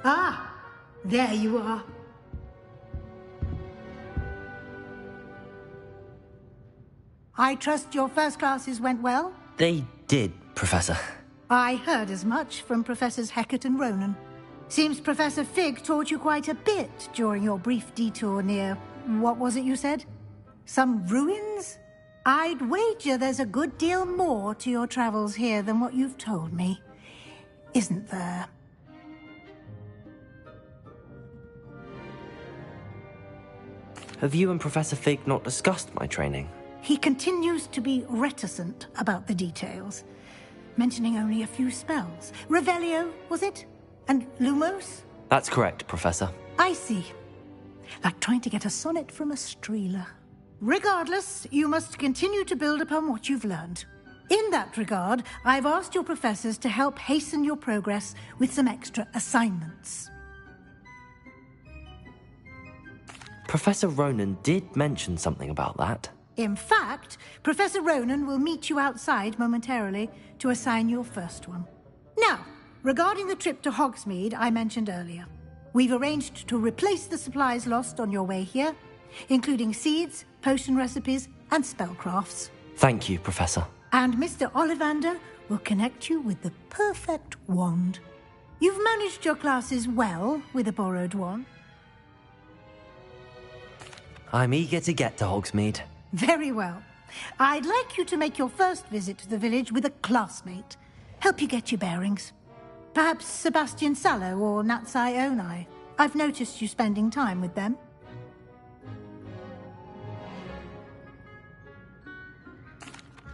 Ah, there you are. I trust your first classes went well? They did, Professor. I heard as much from Professors Hecat and Ronan. Seems Professor Fig taught you quite a bit during your brief detour near... what was it you said? Some ruins? I'd wager there's a good deal more to your travels here than what you've told me. Isn't there? Have you and Professor Fig not discussed my training? He continues to be reticent about the details, mentioning only a few spells. Revelio, was it? And Lumos? That's correct, Professor. I see. Like trying to get a sonnet from a streeler. Regardless, you must continue to build upon what you've learned. In that regard, I've asked your professors to help hasten your progress with some extra assignments. Professor Ronan did mention something about that. In fact, Professor Ronan will meet you outside momentarily to assign your first one. Now, regarding the trip to Hogsmeade I mentioned earlier, we've arranged to replace the supplies lost on your way here, including seeds, potion recipes, and spellcrafts. Thank you, Professor. And Mr. Ollivander will connect you with the perfect wand. You've managed your classes well with a borrowed one. I'm eager to get to Hogsmeade. Very well. I'd like you to make your first visit to the village with a classmate. Help you get your bearings. Perhaps Sebastian Sallow or Natsai Onai. I've noticed you spending time with them.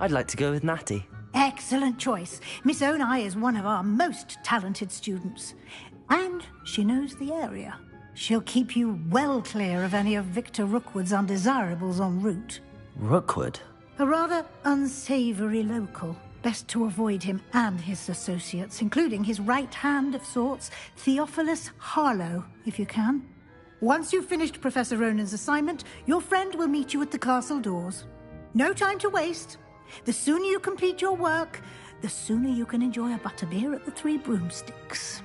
I'd like to go with Natty. Excellent choice. Miss Onai is one of our most talented students. And she knows the area. She'll keep you well clear of any of Victor Rookwood's undesirables en route. Rookwood? A rather unsavory local. Best to avoid him and his associates, including his right hand of sorts, Theophilus Harlow, if you can. Once you've finished Professor Ronan's assignment, your friend will meet you at the castle doors. No time to waste. The sooner you complete your work, the sooner you can enjoy a butterbeer at the Three Broomsticks.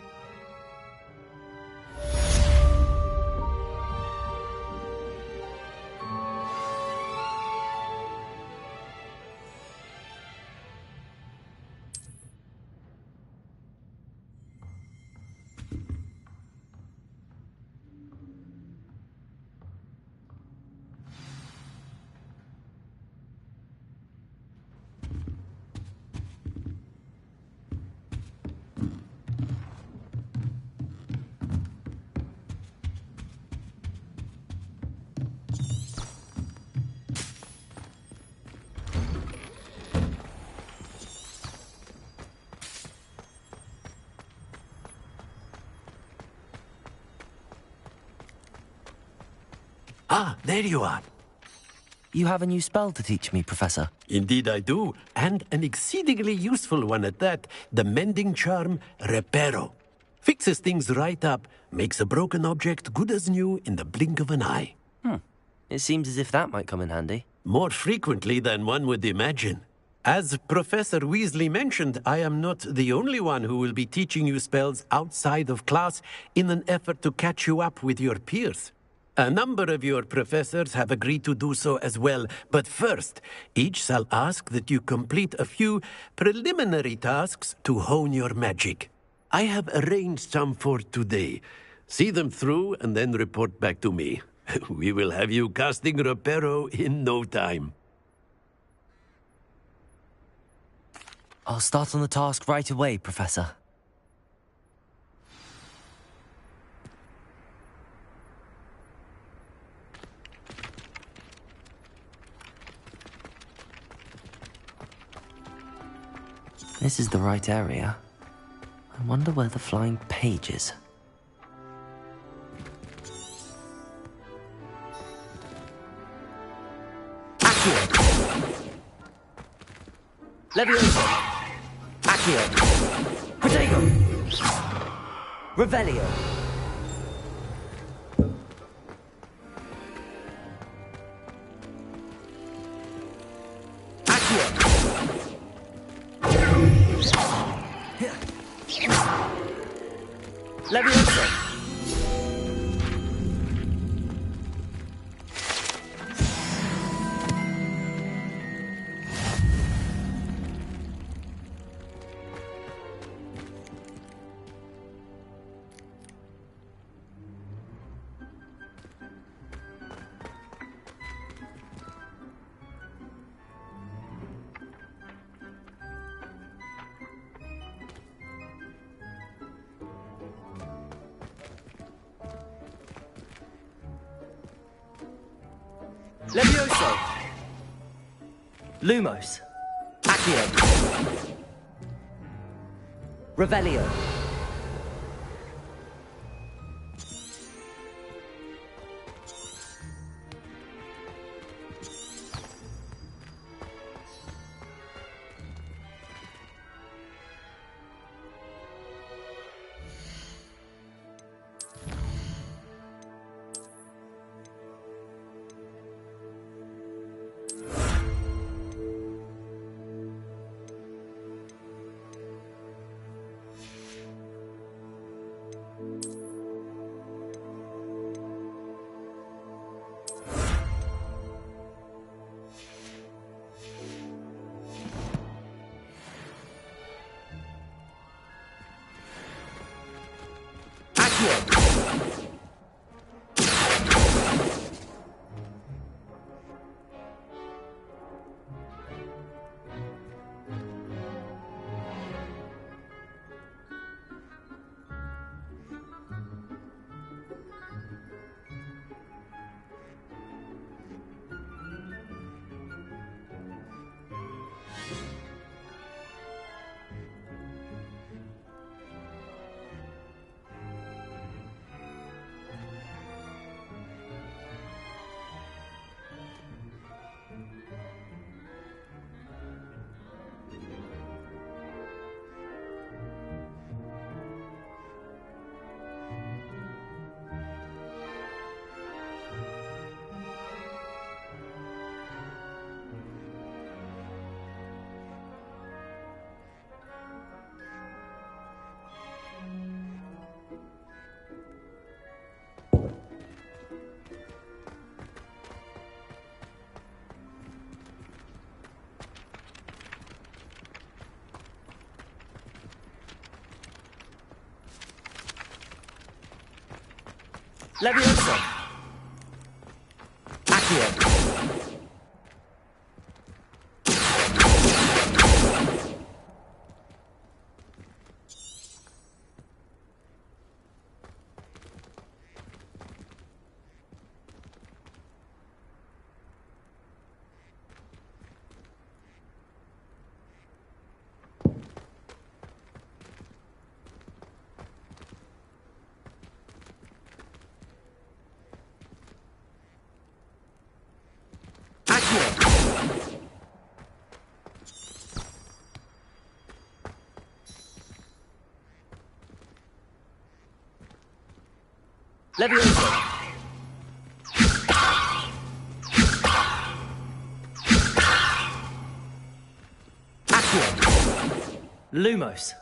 Ah, there you are. You have a new spell to teach me, Professor. Indeed I do, and an exceedingly useful one at that. The mending charm, Reparo. Fixes things right up, makes a broken object good as new in the blink of an eye. It seems as if that might come in handy. More frequently than one would imagine. As Professor Weasley mentioned, I am not the only one who will be teaching you spells outside of class in an effort to catch you up with your peers. A number of your professors have agreed to do so as well, but first, each shall ask that you complete a few preliminary tasks to hone your magic. I have arranged some for today. See them through and then report back to me. We will have you casting Reparo in no time. I'll start on the task right away, Professor. This is the right area. I wonder where the flying page is. Accio! Leviosa! Accio! Protego! Revelio! Leviosa! Levioso! Lumos! Accio! Revelio! Levioso! Accio! Levioso! Accio! Lumos!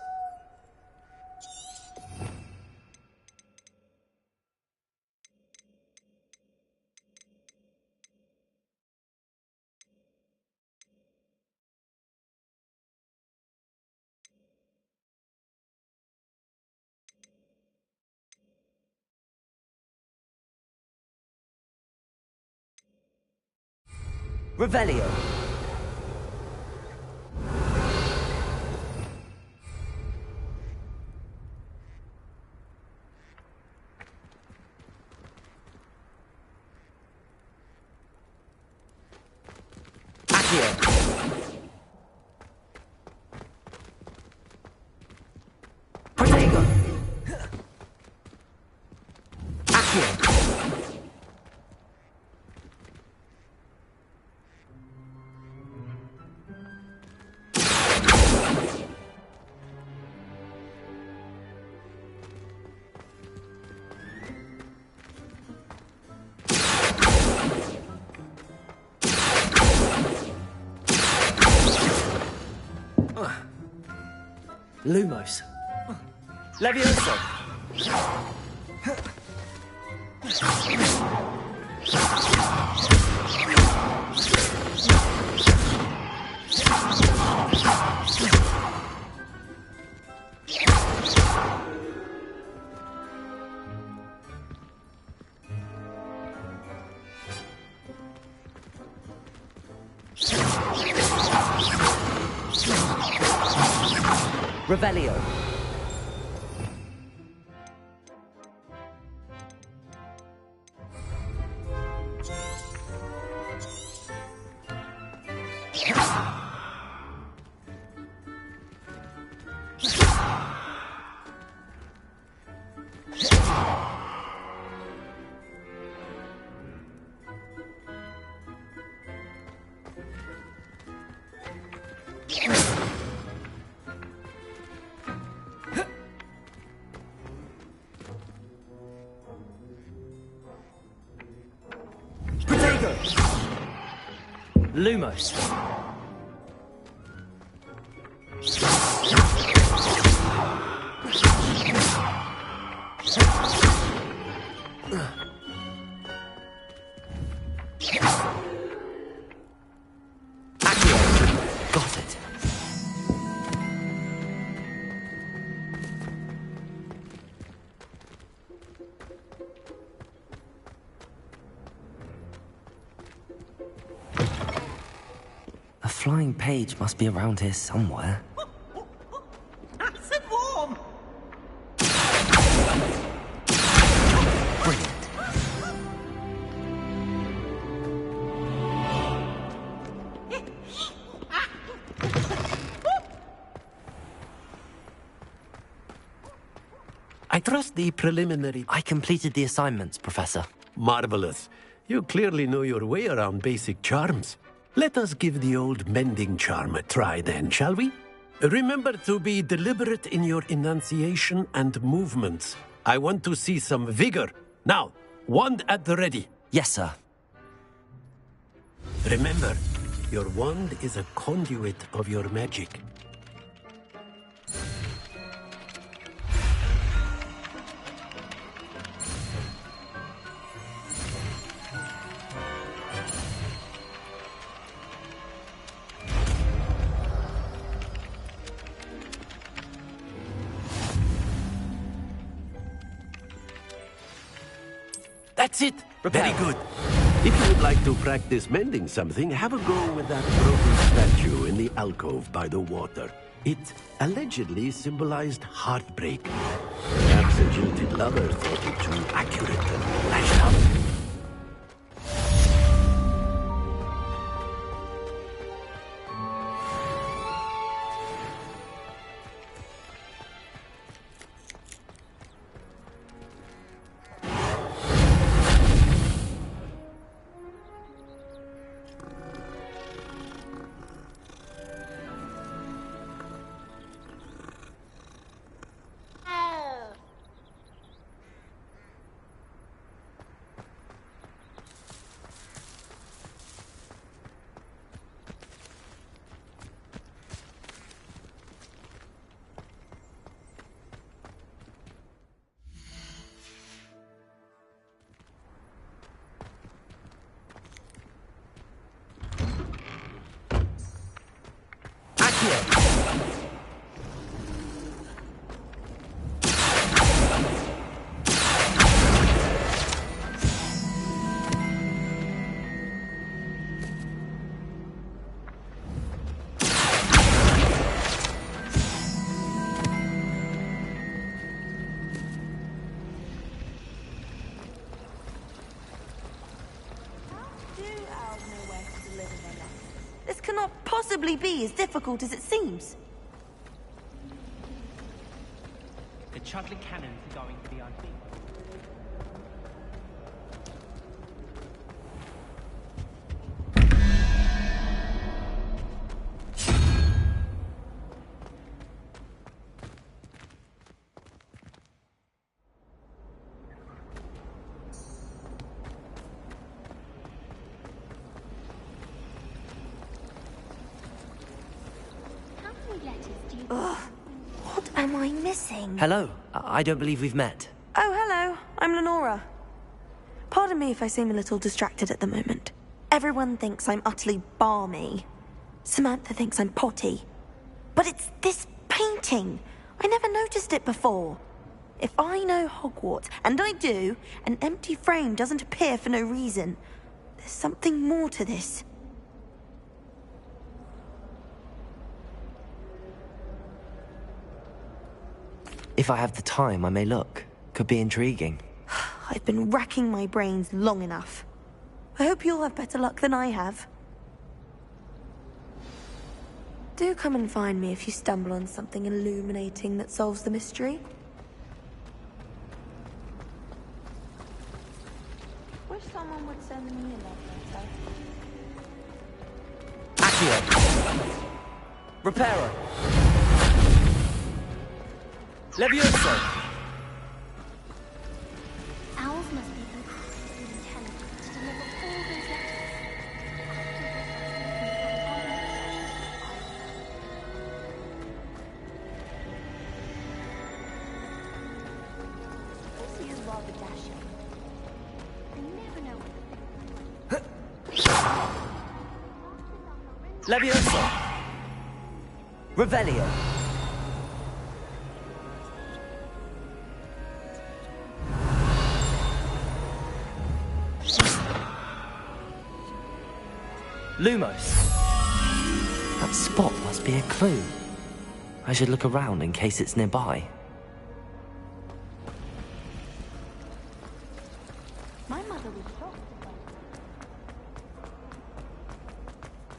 Revelio! Accio! Protego! Accio! Lumos. Levioso. Revelio. Lumos. Got it. A flying page must be around here somewhere. Nice and warm. Brilliant. I trust the preliminary... I completed the assignments, Professor. Marvelous. You clearly know your way around basic charms. Let us give the old mending charm a try then, shall we? Remember to be deliberate in your enunciation and movements. I want to see some vigor. Now, wand at the ready. Yes, sir. Remember, your wand is a conduit of your magic. That's it. Repair. Very good. If you would like to practice mending something, have a go with that broken statue in the alcove by the water. It allegedly symbolized heartbreak. Perhaps a jilted lover thought it too accurate and lashed out. This cannot possibly be as difficult as it seems. The Chudley cannons are going to be unbeaten. What am I missing? Hello. I don't believe we've met. Oh, hello. I'm Lenora. Pardon me if I seem a little distracted at the moment. Everyone thinks I'm utterly balmy. Samantha thinks I'm potty. But it's this painting. I never noticed it before. If I know Hogwarts, and I do, an empty frame doesn't appear for no reason. There's something more to this. If I have the time, I may look. Could be intriguing. I've been racking my brains long enough. I hope you'll have better luck than I have. Do come and find me if you stumble on something illuminating that solves the mystery. Wish someone would send me a love letter. Accio! Reparo! Levioso! Owls must be incredibly intelligent to deliver all those letters. Lucy is rather dashing. I never know what Levioso! Revelio! Lumos. That spot must be a clue. I should look around in case it's nearby. my mother was shocked.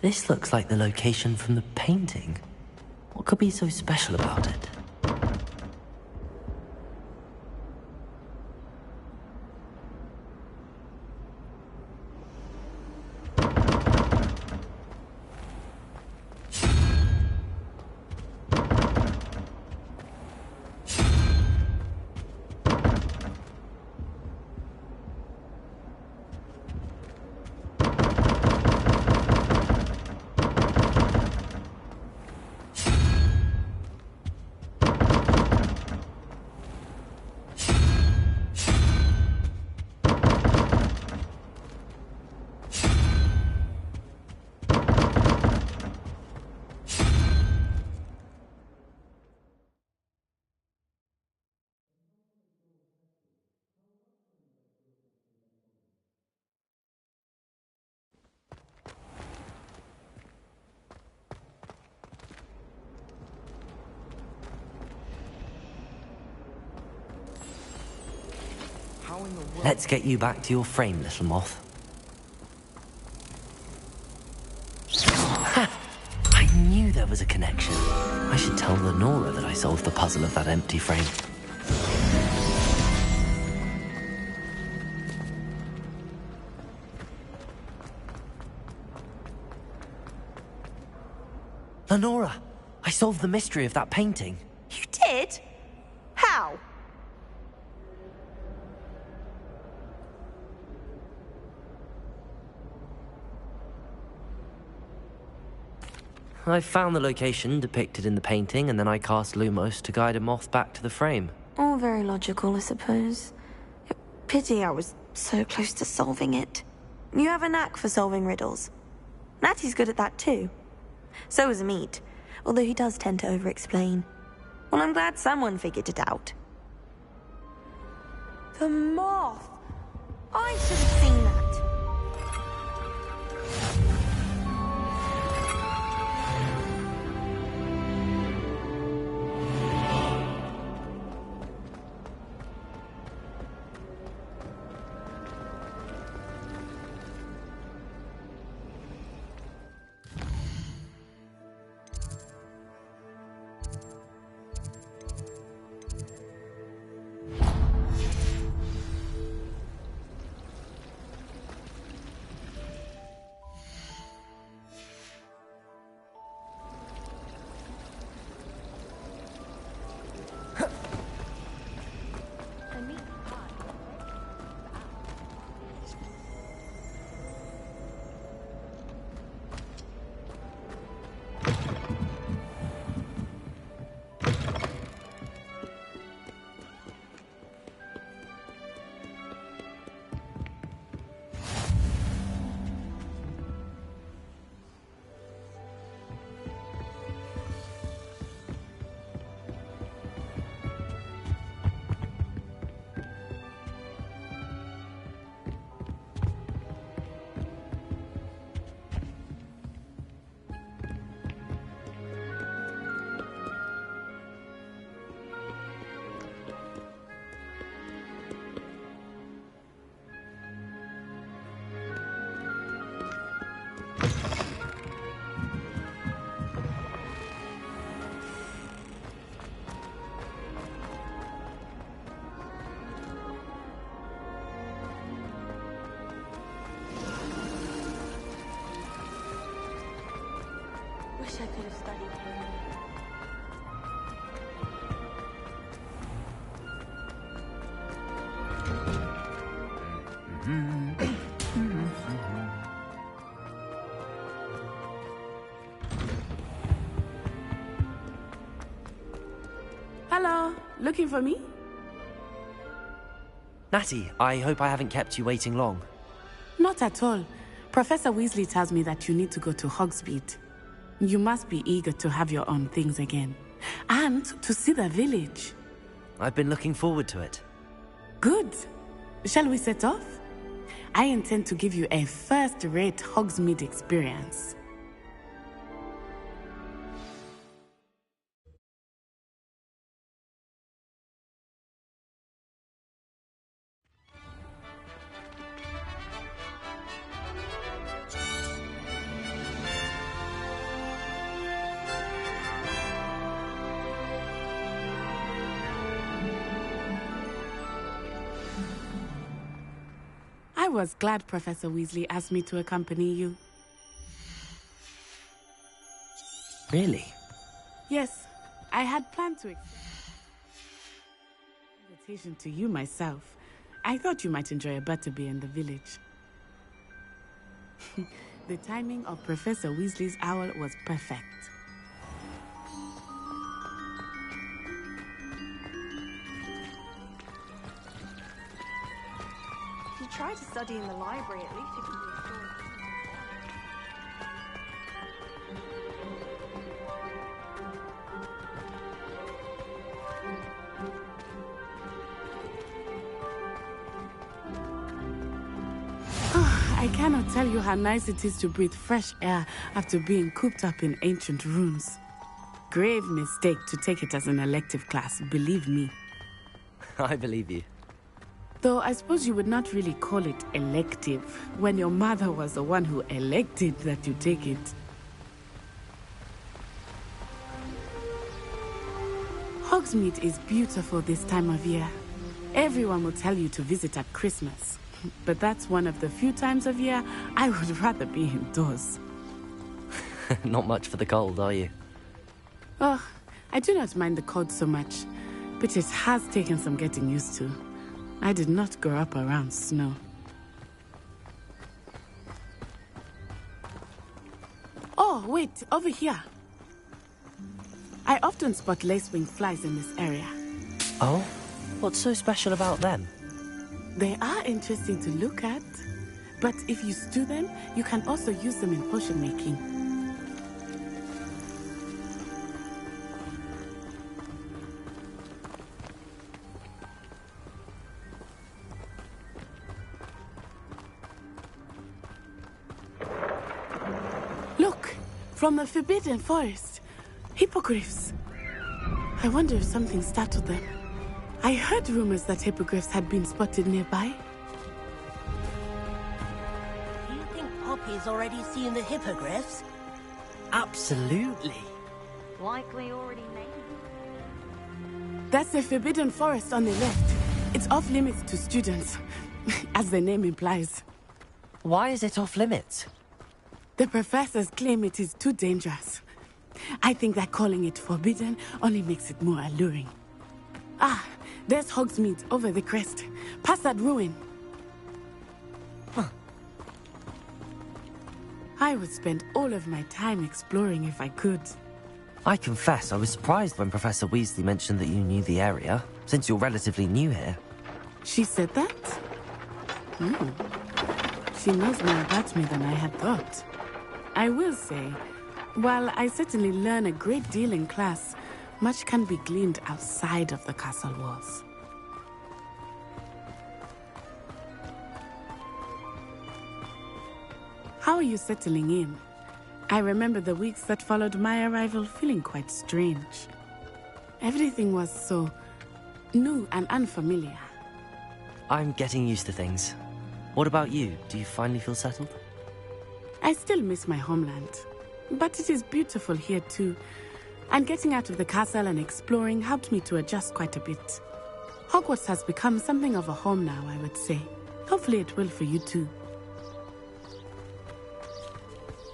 This looks like the location from the painting. What could be so special about it? Let's get you back to your frame, little moth. Ha! I knew there was a connection. I should tell Lenora that I solved the puzzle of that empty frame. Lenora, I solved the mystery of that painting. You did? How? I found the location depicted in the painting, and then I cast Lumos to guide a moth back to the frame. All very logical, I suppose. Pity I was so close to solving it. You have a knack for solving riddles. Natty's good at that too. So is Meat, although he does tend to over-explain. Well, I'm glad someone figured it out. The moth! I should have seen that. wish I could have studied here. Hello, looking for me? Natty, I hope I haven't kept you waiting long. Not at all. Professor Weasley tells me that you need to go to Hogsmeade. You must be eager to have your own things again. And to see the village. I've been looking forward to it. Good. Shall we set off? I intend to give you a first-rate Hogsmeade experience. I was glad Professor Weasley asked me to accompany you. Really? Yes, I had planned to extend an invitation to you myself. I thought you might enjoy a butterbeer in the village. The timing of Professor Weasley's owl was perfect. If you try to study in the library, at least you can do a story. I cannot tell you how nice it is to breathe fresh air after being cooped up in ancient ruins. Grave mistake to take it as an elective class, believe me. I believe you. Though I suppose you would not really call it elective when your mother was the one who elected that you take it. Hogsmeade is beautiful this time of year. Everyone will tell you to visit at Christmas. But that's one of the few times of year I would rather be indoors. Not much for the cold, are you? Oh, I do not mind the cold so much, but it has taken some getting used to. I did not grow up around snow. Oh, wait, over here. I often spot lacewing flies in this area. Oh? What's so special about them? They are interesting to look at, but if you stew them, you can also use them in potion making. Look, from the Forbidden Forest, hippogriffs. I wonder if something startled them. I heard rumors that hippogriffs had been spotted nearby. Do you think Poppy's already seen the hippogriffs? Absolutely. Likely already named. That's the Forbidden Forest on the left. It's off limits to students, as the name implies. Why is it off limits? The professors claim it is too dangerous. I think that calling it forbidden only makes it more alluring. Ah, there's Hogsmeade over the crest. Past that ruin. Huh. I would spend all of my time exploring if I could. I confess I was surprised when Professor Weasley mentioned that you knew the area, since you're relatively new here. She said that? She knows more about me than I had thought. I will say, while I certainly learn a great deal in class, much can be gleaned outside of the castle walls. How are you settling in? I remember the weeks that followed my arrival feeling quite strange. Everything was so new and unfamiliar. I'm getting used to things. What about you? Do you finally feel settled? I still miss my homeland, but it is beautiful here too. And getting out of the castle and exploring helped me to adjust quite a bit. Hogwarts has become something of a home now, I would say. Hopefully it will for you too.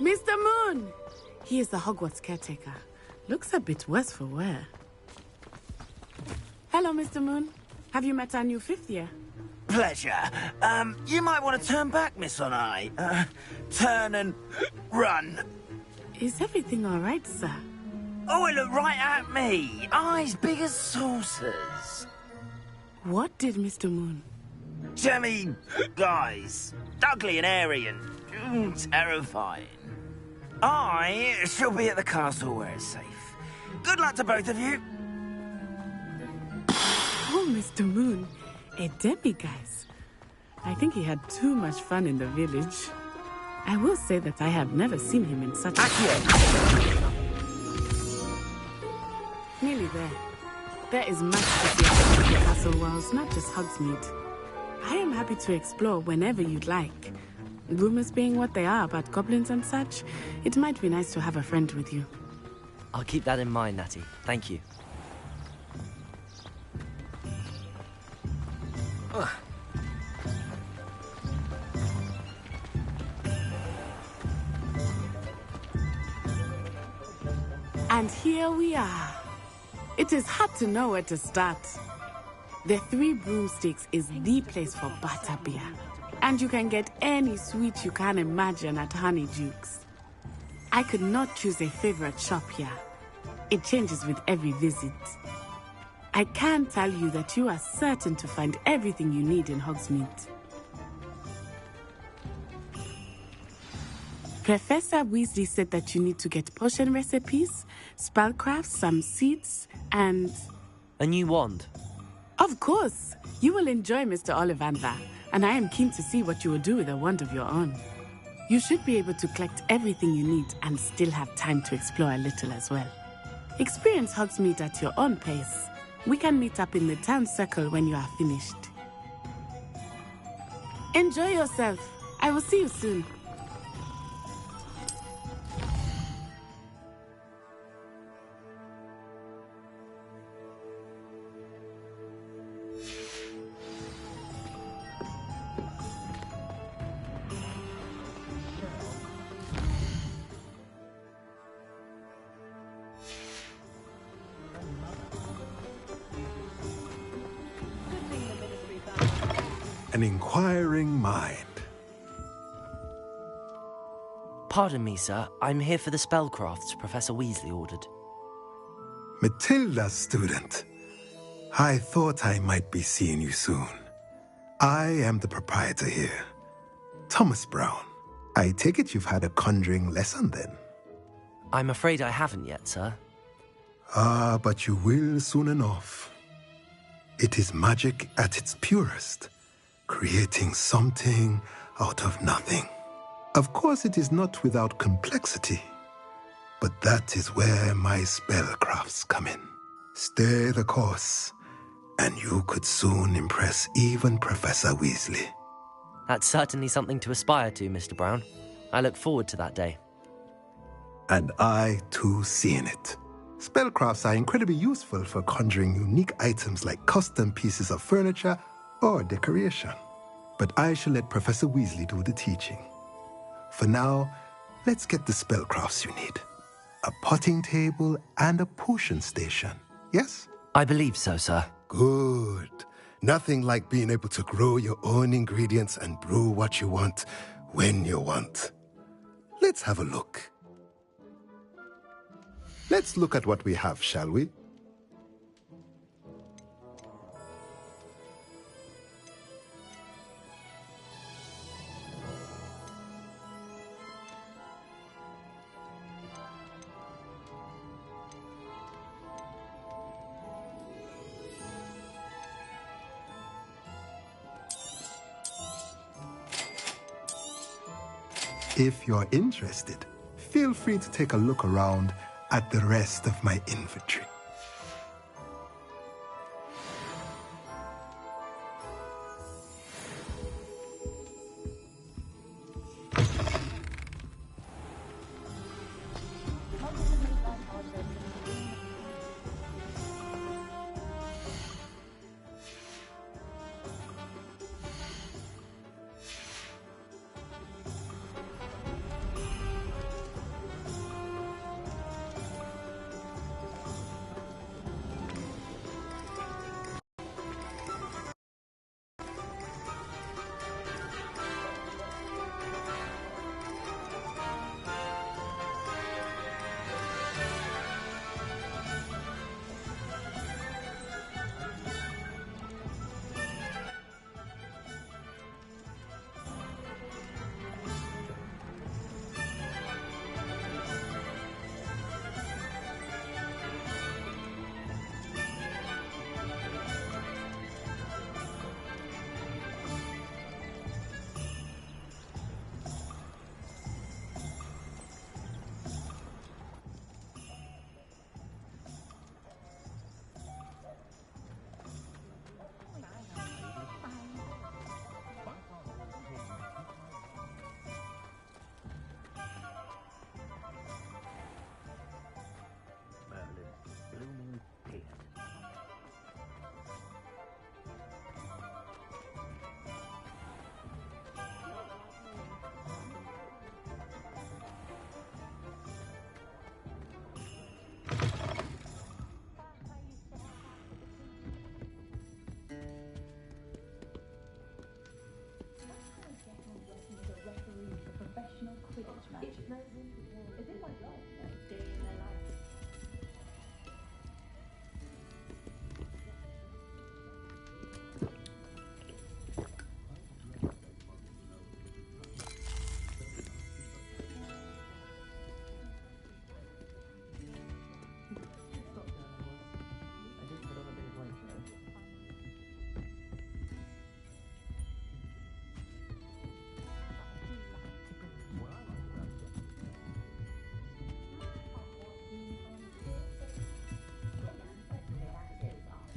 Mr. Moon! He is the Hogwarts caretaker. Looks a bit worse for wear. Hello, Mr. Moon. Have you met our new 5th year? Pleasure. You might want to turn back, Miss Onai. Turn and run. Is everything all right, sir? Oh, it looked right at me. Eyes big as saucers. What did Mr. Moon? Jemmy guys. Ugly and airy and terrifying. I shall be at the castle where it's safe. Good luck to both of you. Oh, Mr. Moon. A demiguise. I think he had too much fun in the village. I will say that I have never seen him in such a... Nearly there. There is much to see outside the castle walls, not just Hogsmeade. I am happy to explore whenever you'd like. Rumors being what they are about goblins and such, it might be nice to have a friend with you. I'll keep that in mind, Natty. Thank you. And here we are. It is hard to know where to start. The Three Broomsticks is the place for butterbeer. And you can get any sweet you can imagine at Honeydukes. I could not choose a favorite shop here. It changes with every visit. I can tell you that you are certain to find everything you need in Hogsmeade. Professor Weasley said that you need to get potion recipes, spellcrafts, some seeds, and... A new wand? Of course! You will enjoy Mr. Ollivander, and I am keen to see what you will do with a wand of your own. You should be able to collect everything you need and still have time to explore a little as well. Experience Hogsmeade at your own pace. We can meet up in the town circle when you are finished. Enjoy yourself. I will see you soon. An inquiring mind. Pardon me, sir. I'm here for the spellcrafts Professor Weasley ordered. Matilda's student. I thought I might be seeing you soon. I am the proprietor here, Thomas Brown. I take it you've had a conjuring lesson then? I'm afraid I haven't yet, sir. Ah, but you will soon enough. It is magic at its purest, creating something out of nothing. Of course, it is not without complexity, but that is where my spellcrafts come in. Stay the course, and you could soon impress even Professor Weasley. That's certainly something to aspire to, Mr. Brown. I look forward to that day. And I, too, seeing it. Spellcrafts are incredibly useful for conjuring unique items like custom pieces of furniture or decoration. But I shall let Professor Weasley do the teaching. For now, let's get the spellcrafts you need. A potting table and a potion station, yes? I believe so, sir. Good. Nothing like being able to grow your own ingredients and brew what you want when you want. Let's have a look. Let's look at what we have, shall we? If you're interested, feel free to take a look around at the rest of my inventory.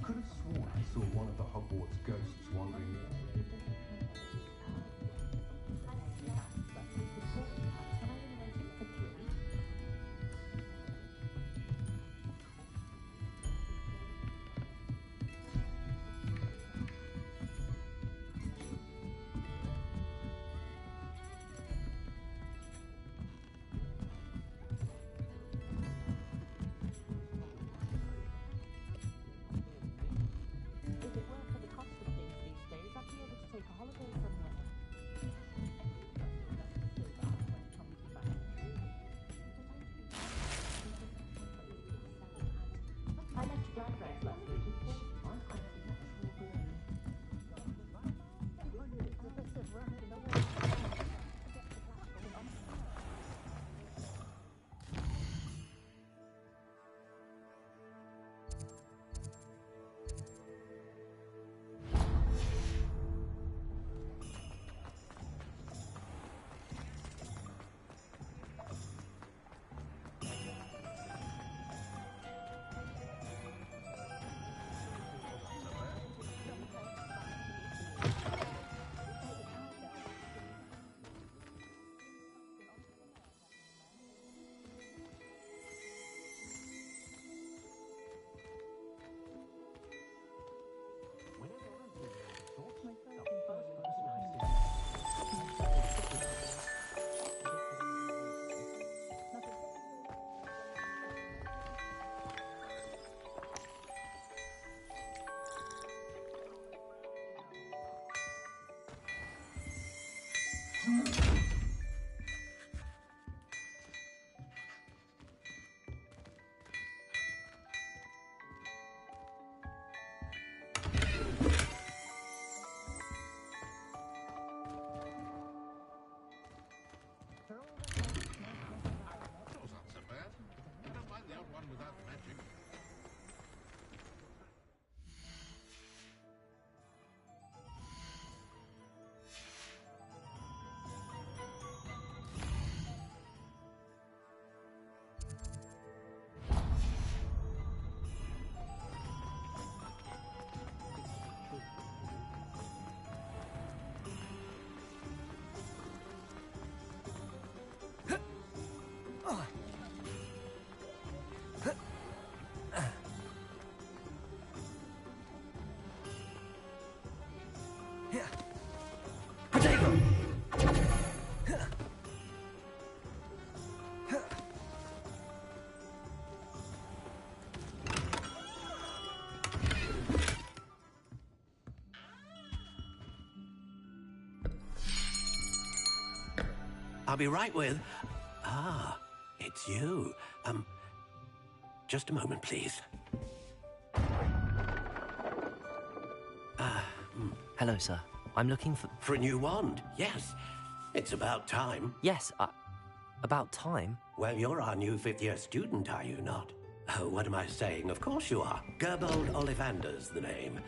Could have sworn I saw one of the Hogwarts ghosts wandering in. I'll be right with... Ah, it's you. Just a moment, please. Hello, sir. I'm looking for... For a new wand, yes. It's about time. Yes, about time? Well, you're our new fifth-year student, are you not? Oh, what am I saying? Of course you are. Gerbold Ollivander's the name.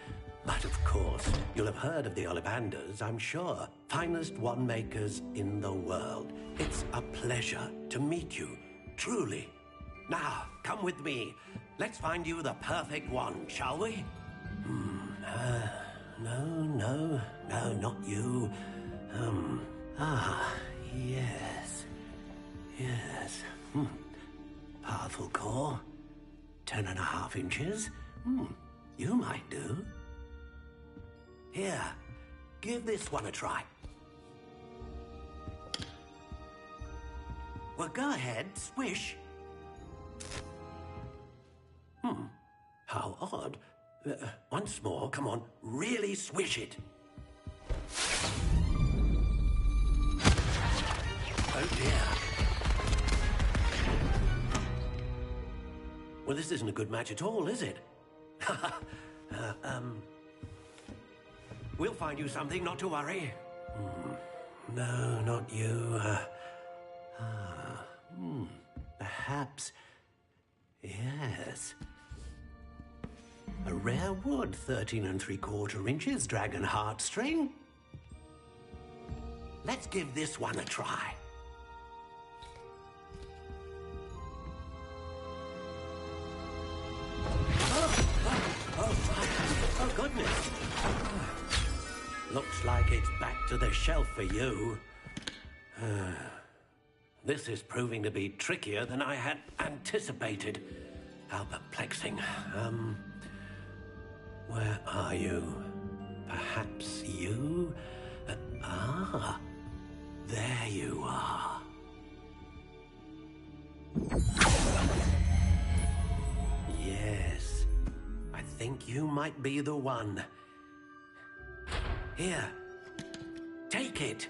But of course, you'll have heard of the Ollivanders, I'm sure. Finest wand makers in the world. It's a pleasure to meet you, truly. Now, come with me. Let's find you the perfect wand, shall we? No, not you. Yes. Powerful core. 10.5 inches. You might do. Here, give this one a try. Well, go ahead, swish. How odd. Once more, come on, really swish it. Oh dear. Well, this isn't a good match at all, is it? We'll find you something, not to worry. No, not you. Perhaps... Yes. A rare wood, 13 3/4 inches, dragon heartstring. Let's give this one a try. Oh, goodness. Looks like it's back to the shelf for you. This is proving to be trickier than I had anticipated. How perplexing. Where are you? Perhaps you? There you are. Yes. I think you might be the one. Here. Take it.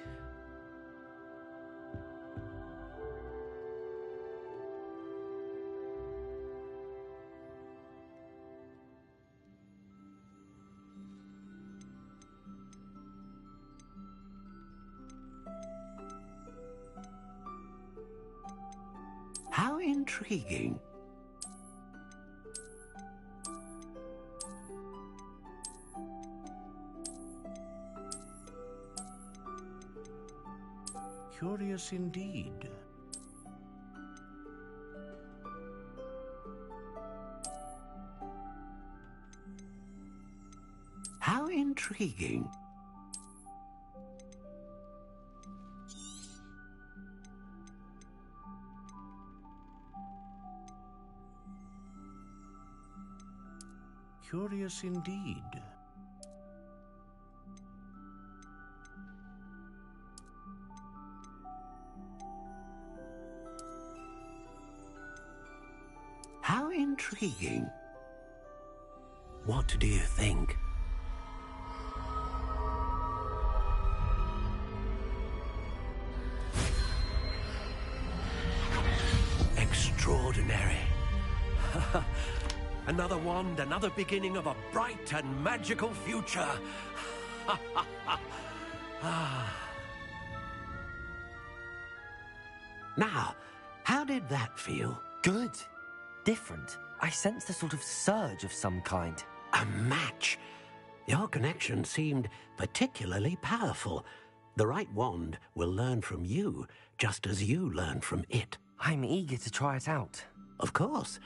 How intriguing. Curious indeed. How intriguing. Curious indeed. How intriguing. What do you think? Extraordinary. Another wand, another beginning of a bright and magical future. Now, how did that feel? Good. Different. I sensed a sort of surge of some kind. A match. Your connection seemed particularly powerful. The right wand will learn from you, just as you learn from it. I'm eager to try it out. Of course.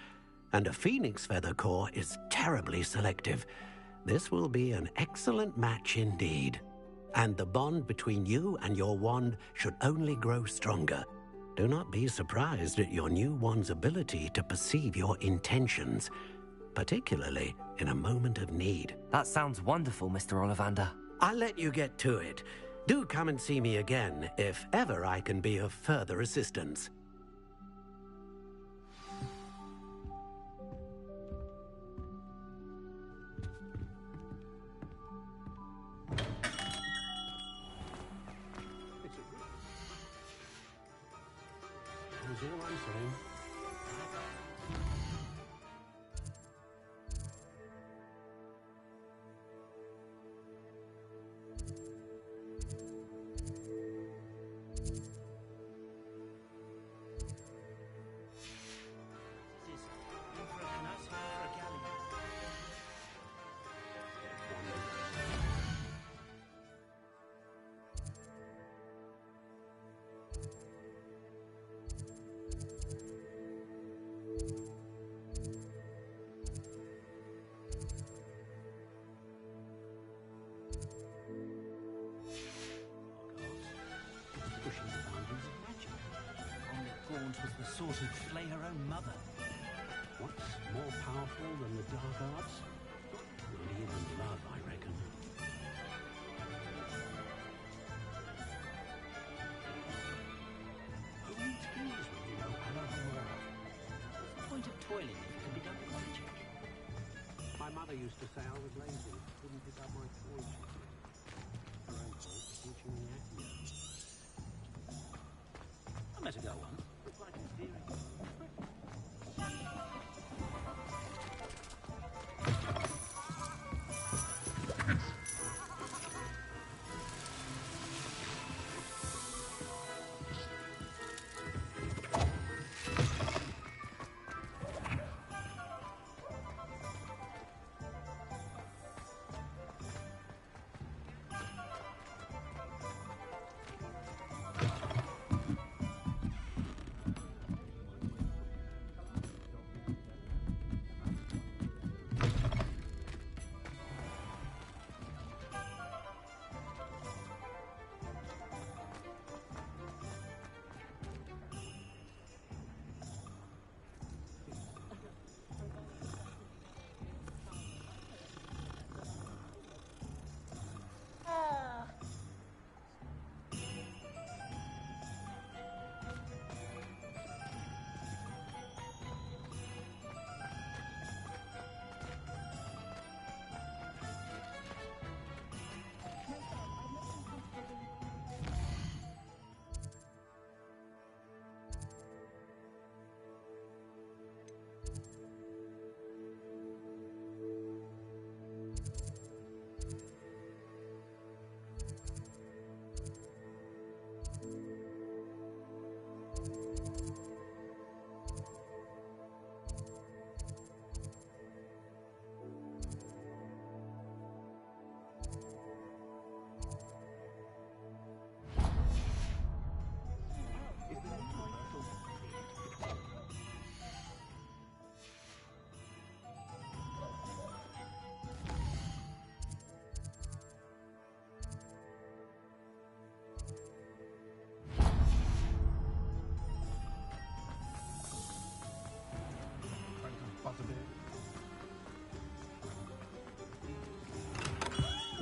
And a phoenix feather core is terribly selective. This will be an excellent match indeed. And the bond between you and your wand should only grow stronger. Do not be surprised at your new wand's ability to perceive your intentions, particularly in a moment of need. That sounds wonderful, Mr. Ollivander. I'll let you get to it. Do come and see me again if ever I can be of further assistance. That's all I'm saying. Was the sort who'd flay her own mother. What's more powerful than the dark arts? Not even love, I reckon. Who needs keys when you know how to work? What's the point of toiling if it can be done with magic? My mother used to say I was lazy. Couldn't pick up my toys. Her own fault for teaching me acting. I better go on.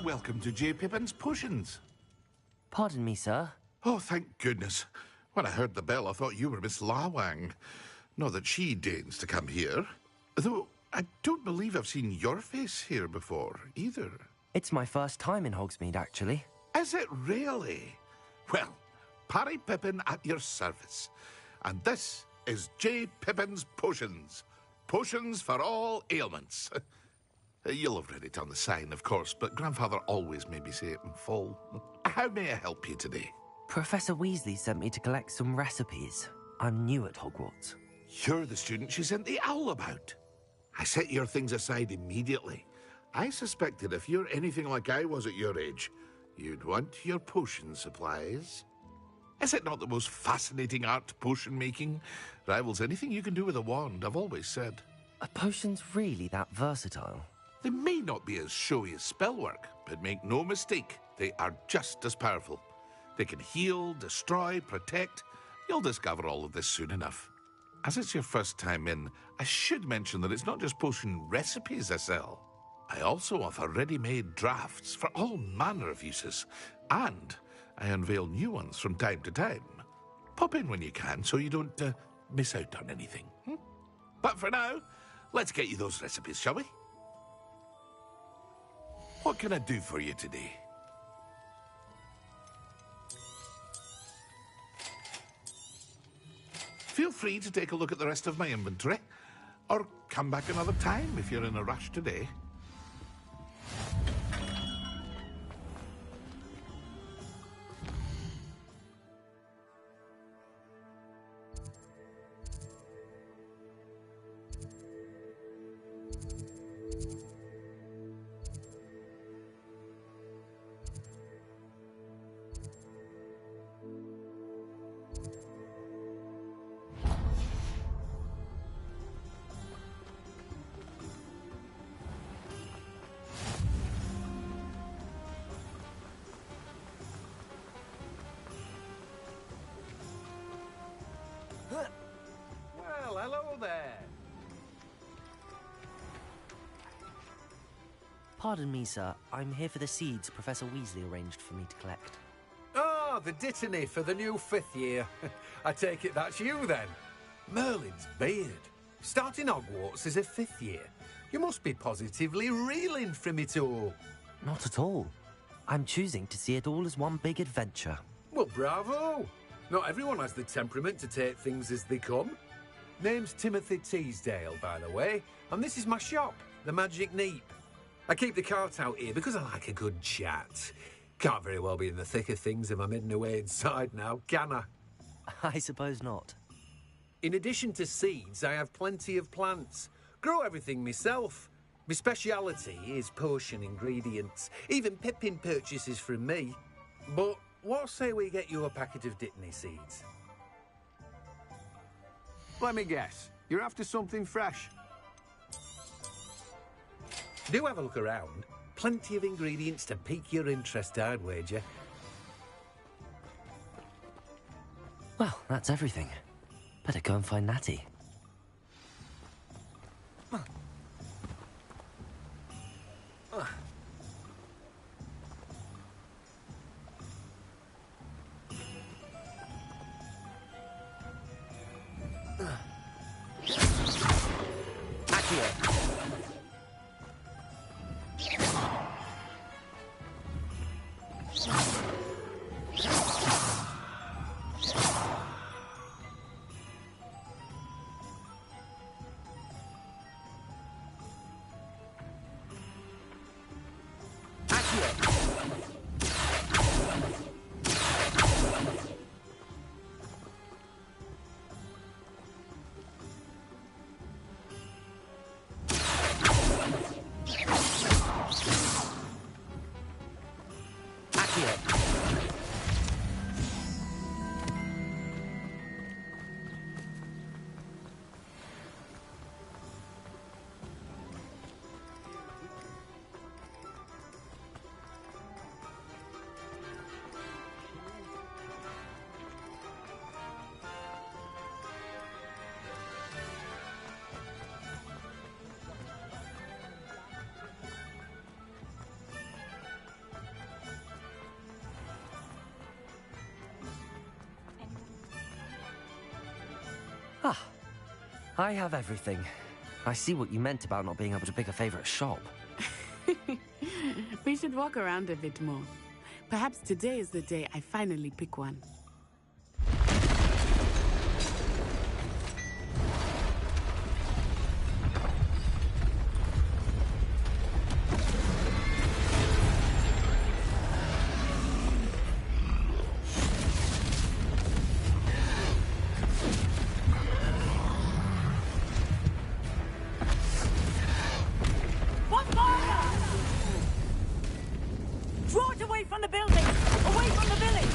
welcome to J. Pippin's Potions. Pardon me, sir. Oh, thank goodness. When I heard the bell, I thought you were Miss Lawang. Not that she deigns to come here. Though, I don't believe I've seen your face here before, either. It's my first time in Hogsmeade, actually. Is it really? Well, Parry Pippin at your service. And this is J. Pippin's Potions. Potions for all ailments. You'll have read it on the sign, of course, but Grandfather always made me say it in full. How may I help you today? Professor Weasley sent me to collect some recipes. I'm new at Hogwarts. You're the student she sent the owl about. I set your things aside immediately. I suspected if you're anything like I was at your age, you'd want your potion supplies. Is it not the most fascinating art, potion making? Rivals anything you can do with a wand, I've always said. Are potions really that versatile? They may not be as showy as spellwork, but make no mistake, they are just as powerful. They can heal, destroy, protect. You'll discover all of this soon enough. As it's your first time in, I should mention that it's not just potion recipes I sell. I also offer ready-made drafts for all manner of uses, and I unveil new ones from time to time. Pop in when you can so you don't miss out on anything. But for now, let's get you those recipes, shall we? What can I do for you today? Feel free to take a look at the rest of my inventory, or come back another time if you're in a rush today. Well, hello there. Pardon me, sir. I'm here for the seeds Professor Weasley arranged for me to collect. Oh, the dittany for the new 5th year. I take it that's you, then. Merlin's beard. Starting Hogwarts as a 5th year. You must be positively reeling from it all. Not at all. I'm choosing to see it all as one big adventure. Well, bravo. Not everyone has the temperament to take things as they come. Name's Timothy Teasdale, by the way, and this is my shop, the Magic Neep. I keep the cart out here because I like a good chat. Can't very well be in the thick of things if I'm hidden away inside now, can I? I suppose not. In addition to seeds, I have plenty of plants. Grow everything myself. My speciality is potion ingredients. Even Pippin purchases from me. But what say we get you a packet of Dittany seeds? Let me guess. You're after something fresh. Do have a look around. Plenty of ingredients to pique your interest, I'd wager. Well, that's everything. Better go and find Natty. I have everything. I see what you meant about not being able to pick a favorite shop. We should walk around a bit more. Perhaps today is the day I finally pick one. Draw it away from the building! Away from the village!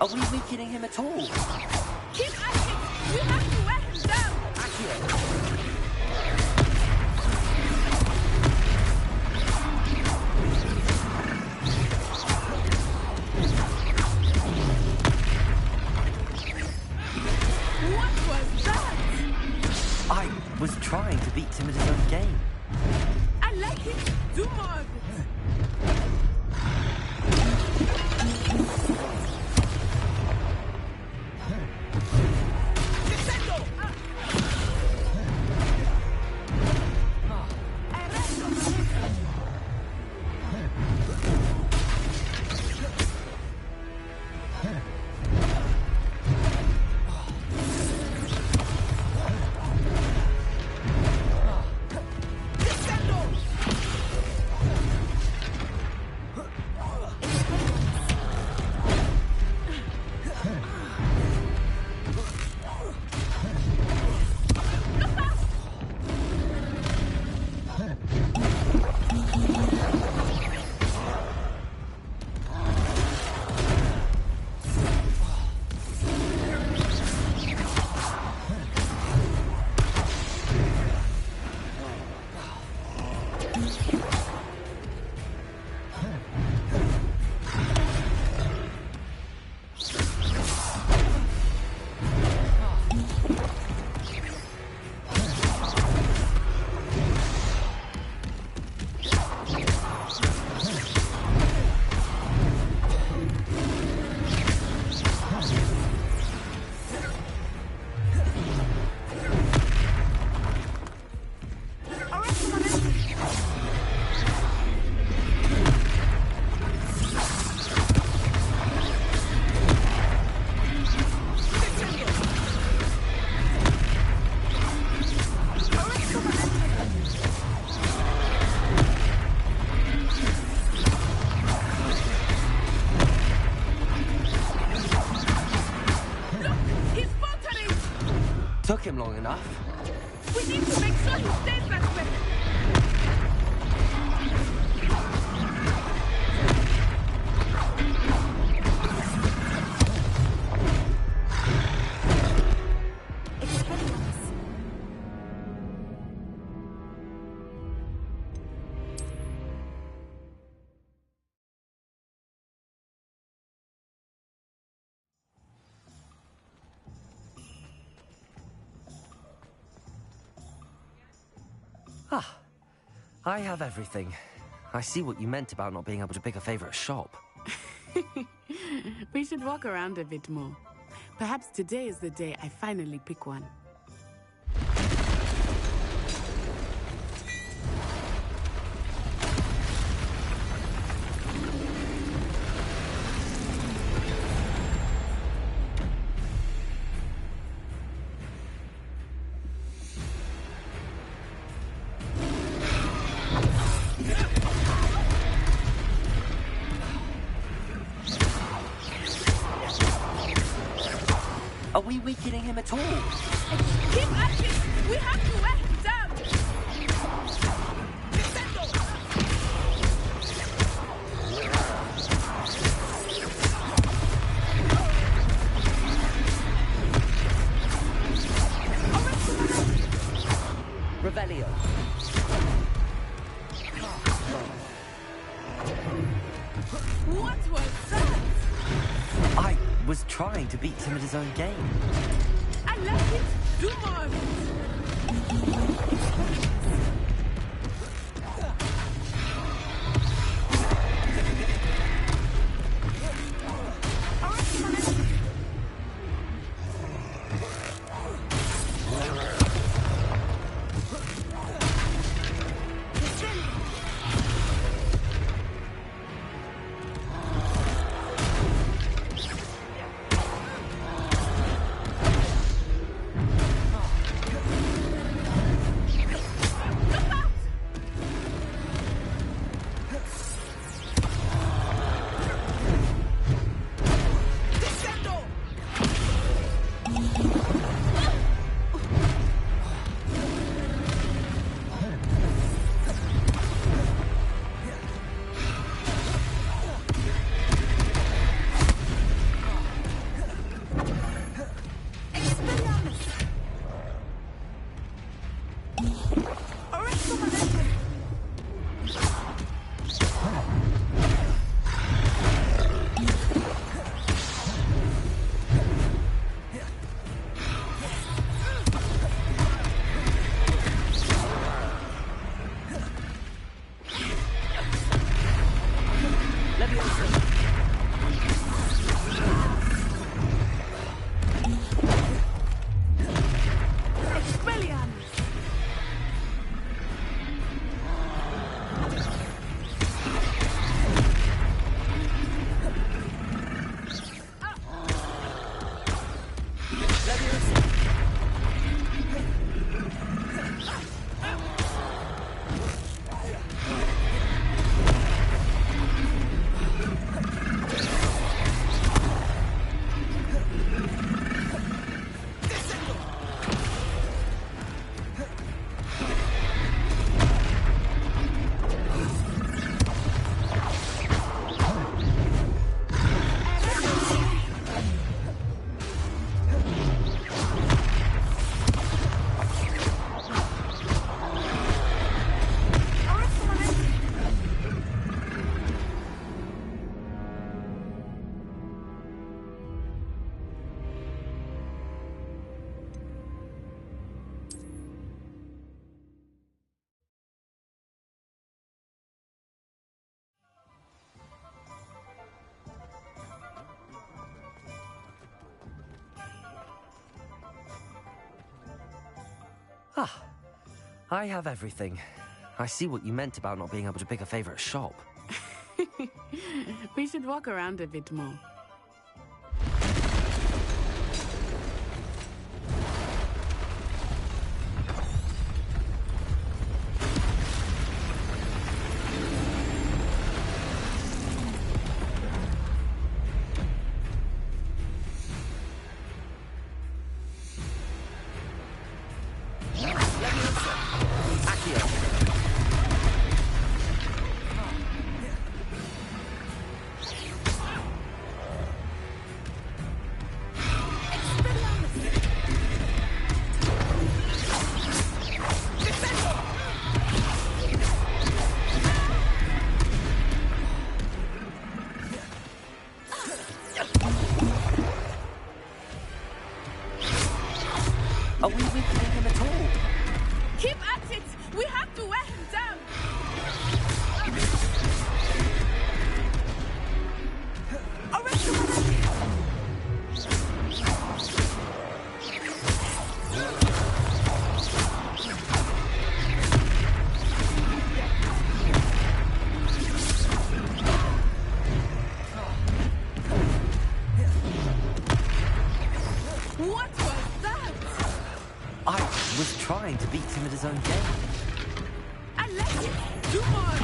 Are we weakening him at all? Keep at it! We have to wear him down! What was that? I was trying to beat him at his own game. I like it! Do more of it! Took him long enough. We need to make sure he stays that way. I have everything. I see what you meant about not being able to pick a favorite shop. We should walk around a bit more. Perhaps today is the day I finally pick one. Are we weakening him at all? Keep at it! We have to wear him down! Revelio. What was that? I was trying to beat him at his own game. I like it! Do more of it! Ah, I have everything. I see what you meant about not being able to pick a favorite shop. We should walk around a bit more. Are we weakening him at all? Keep at it! We have to wear him down! What was that? I was trying to beat him at his own game. I like it! Do more!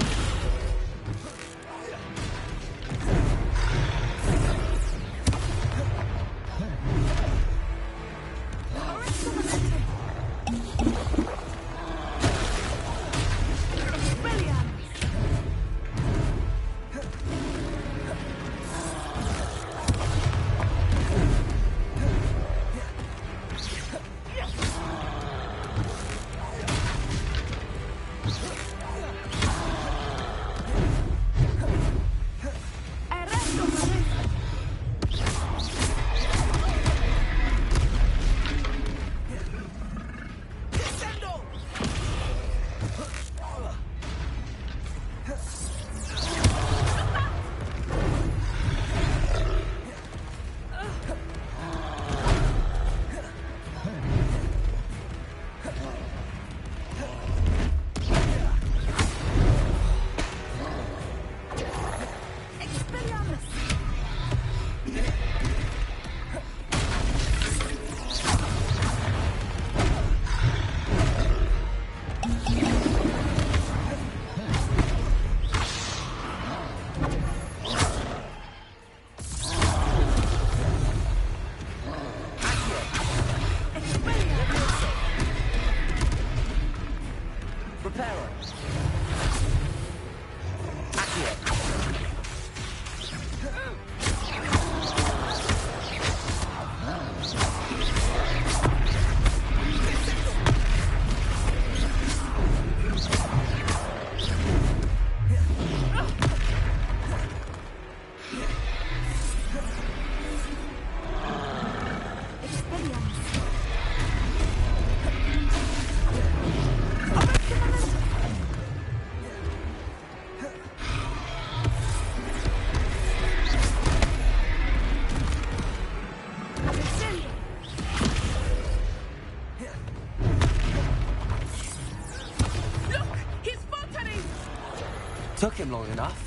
Took him long enough.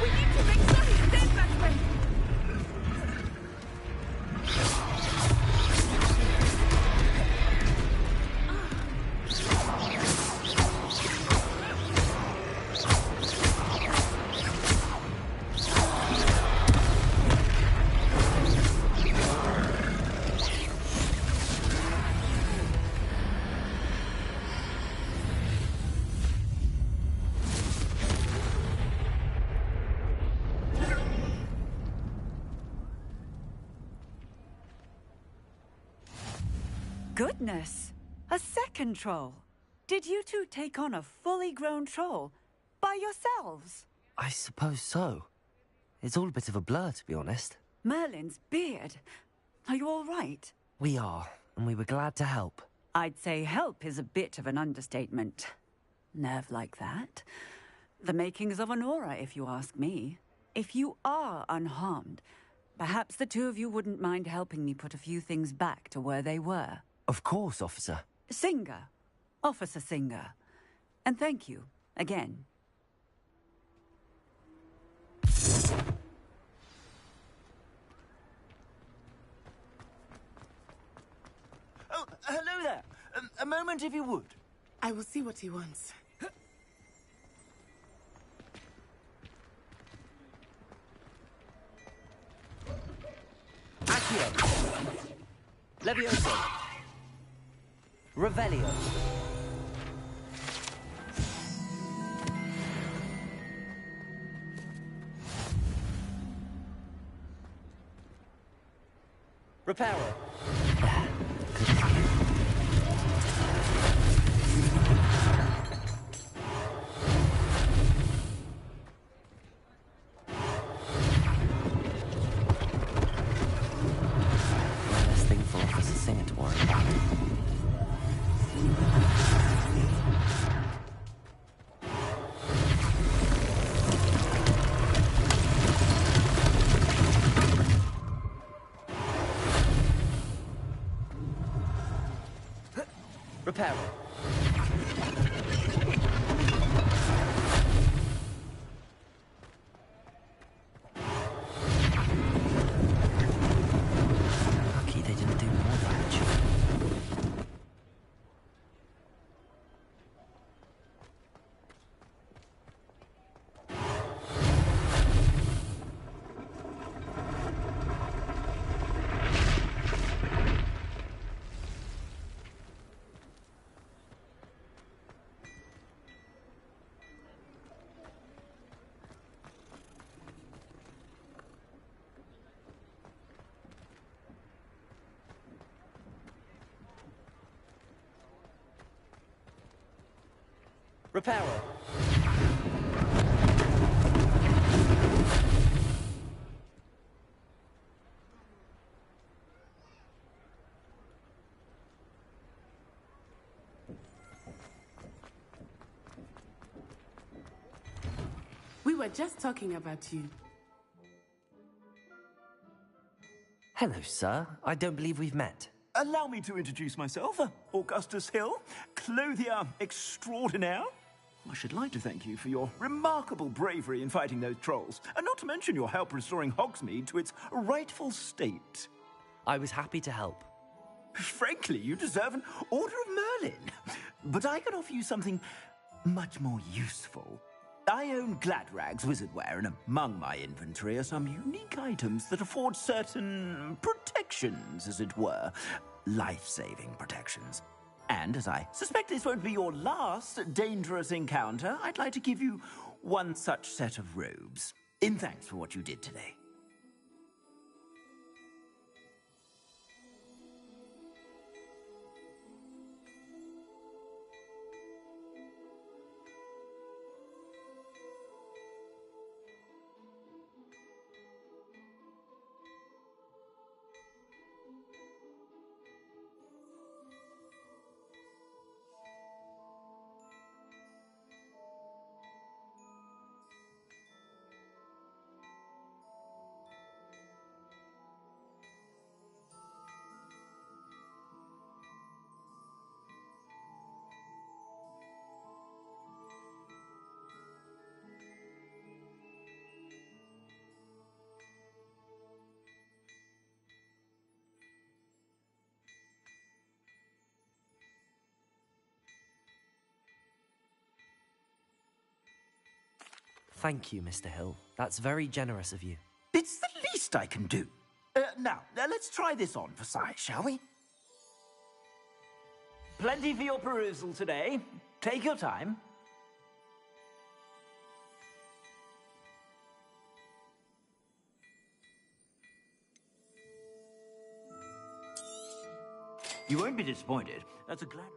We need to make sure he stays that way! Goodness! A second troll! Did you two take on a fully grown troll? By yourselves? I suppose so. It's all a bit of a blur, to be honest. Merlin's beard. Are you all right? We are, and we were glad to help. I'd say help is a bit of an understatement. Nerve like that. The makings of an aura, if you ask me. If you are unharmed, perhaps the two of you wouldn't mind helping me put a few things back to where they were. Of course, officer. Singer. Officer Singer. And thank you, again. Oh, hello there. A moment, if you would. I will see what he wants. Accio. Levioso. Revelio. Reparo. One less thing for Officer Singer to worry about. Reparo. Lucky they didn't do more damage. Reparo. We were just talking about you. Hello, sir. I don't believe we've met. Allow me to introduce myself, Augustus Hill, clothier extraordinaire. I should like to thank you for your remarkable bravery in fighting those trolls, and not to mention your help restoring Hogsmeade to its rightful state. I was happy to help. Frankly, you deserve an Order of Merlin. But I can offer you something much more useful. I own Gladrag's wizardware, and among my inventory are some unique items that afford certain protections, as it were. Life-saving protections. And as I suspect this won't be your last dangerous encounter, I'd like to give you one such set of robes, in thanks for what you did today. Thank you, Mr. Hill. That's very generous of you. It's the least I can do. Now, let's try this on for size, shall we? Plenty for your perusal today. Take your time. You won't be disappointed. That's a glad...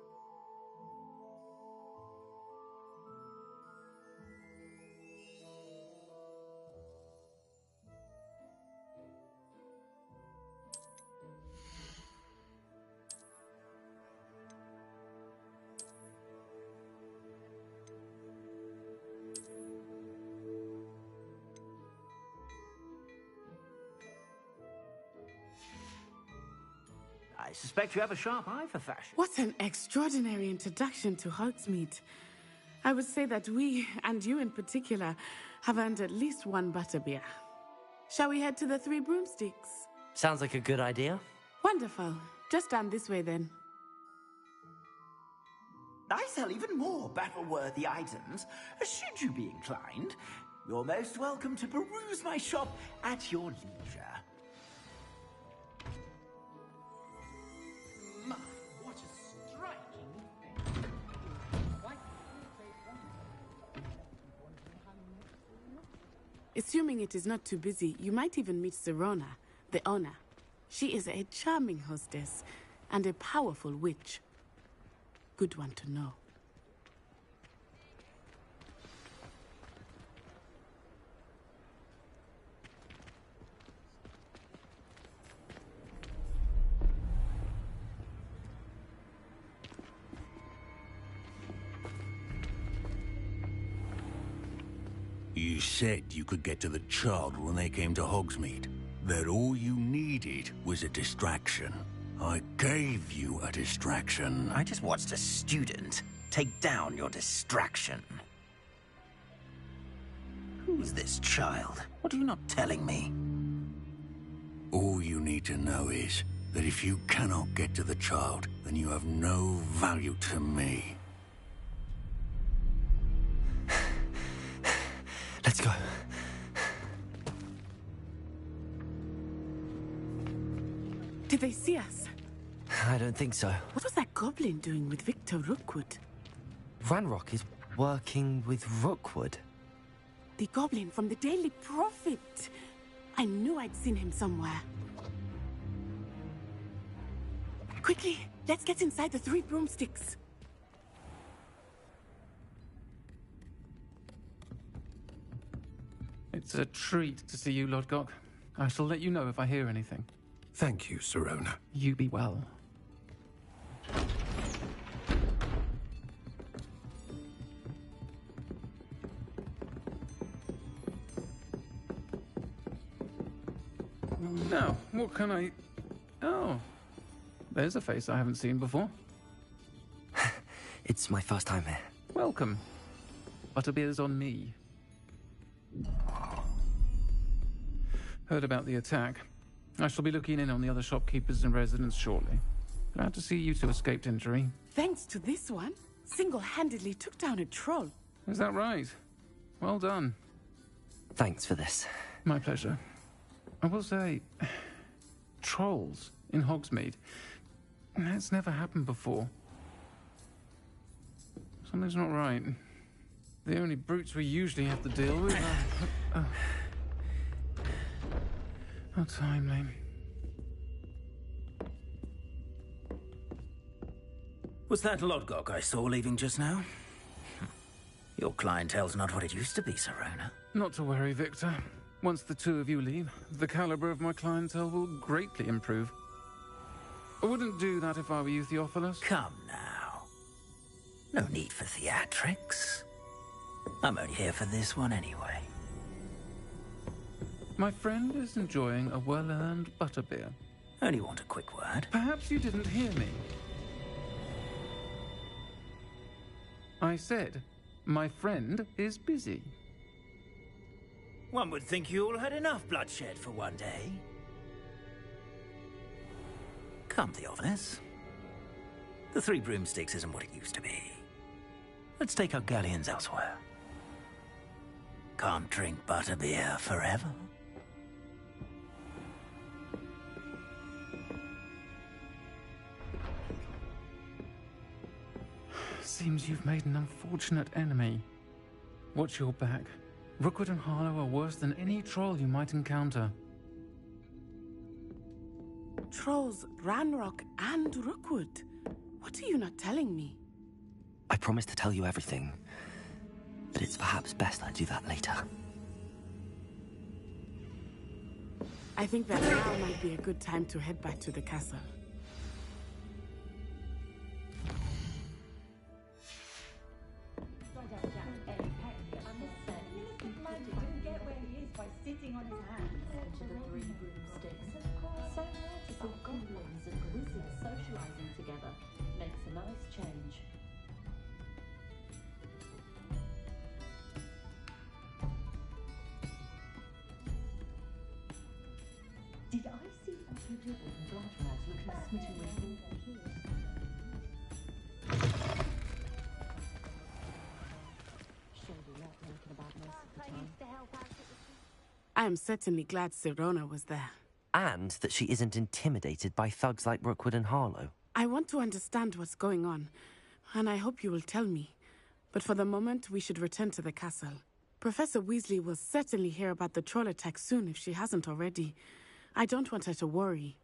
I suspect you have a sharp eye for fashion. What an extraordinary introduction to Hogsmeade. I would say that we, and you in particular, have earned at least one butterbeer. Shall we head to the Three Broomsticks? Sounds like a good idea. Wonderful. Just down this way then. I sell even more battle-worthy items. Should you be inclined, you're most welcome to peruse my shop at your leisure. My, what a striking thing. Assuming it is not too busy, you might even meet Serona, the owner. She is a charming hostess and a powerful witch. Good one to know. You said you could get to the child when they came to Hogsmeade. That all you needed was a distraction. I gave you a distraction. I just watched a student take down your distraction. Who's this child? What are you not telling me? All you need to know is that if you cannot get to the child, then you have no value to me. Let's go. Did they see us? I don't think so. What was that goblin doing with Victor Rookwood? Ranrock is working with Rookwood. The goblin from the Daily Prophet. I knew I'd seen him somewhere. Quickly, let's get inside the Three Broomsticks. It's a treat to see you, Lodgok. I shall let you know if I hear anything. Thank you, Serona. You be well. Now, what can I... Oh, there's a face I haven't seen before. It's my first time here. Welcome. Butterbeer's on me. Heard about the attack. I shall be looking in on the other shopkeepers and residents shortly. Glad to see you two escaped injury. Thanks to this one, single-handedly took down a troll. Is that right? Well done. Thanks for this. My pleasure. I will say, trolls in Hogsmeade. That's never happened before. Something's not right. The only brutes we usually have to deal with are... How timely. Was that Lodgok I saw leaving just now? Your clientele's not what it used to be, Serona. Not to worry, Victor. Once the two of you leave, the caliber of my clientele will greatly improve. I wouldn't do that if I were you, Theophilus. Come now. No need for theatrics. I'm only here for this one anyway. My friend is enjoying a well-earned butterbeer. Only want a quick word. Perhaps you didn't hear me. I said, my friend is busy. One would think you all had enough bloodshed for one day. Come, Theophilus. The Three Broomsticks isn't what it used to be. Let's take our galleons elsewhere. Can't drink butterbeer forever. Seems you've made an unfortunate enemy. Watch your back. Rookwood and Harlow are worse than any troll you might encounter. Trolls, Ranrock, and Rookwood. What are you not telling me? I promised to tell you everything, but it's perhaps best I do that later. I think that now might be a good time to head back to the castle. Sitting on his hands to the three broomsticks. So noticeable goblins and wizards socializing together makes a nice change. Did I see Otto Dibble and Glad looking smitten with Surely not thinking about most of the time. I am certainly glad Sirona was there. And that she isn't intimidated by thugs like Rookwood and Harlow. I want to understand what's going on, and I hope you will tell me. But for the moment, we should return to the castle. Professor Weasley will certainly hear about the troll attack soon if she hasn't already. I don't want her to worry.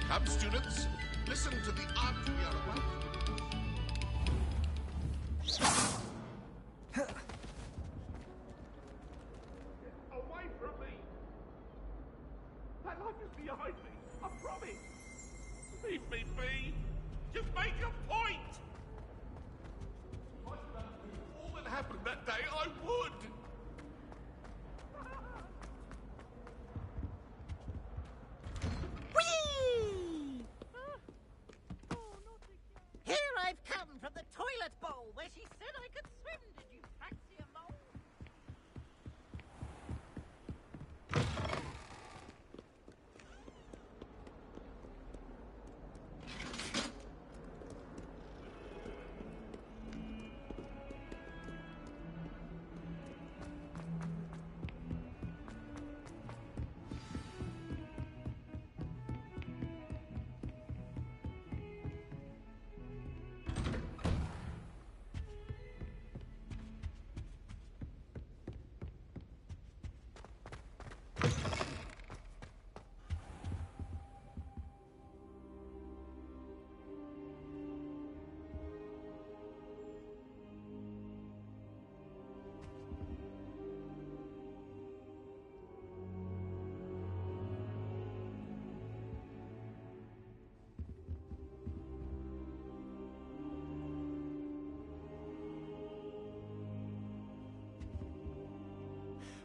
Come, students, listen to the art we are about. Away from me! That life is behind me, I promise! Leave me be! Just make a point! If I could undo all that happened that day, I would! Here I've come from the toilet bowl where she said I could swim. Did you fancy a mole?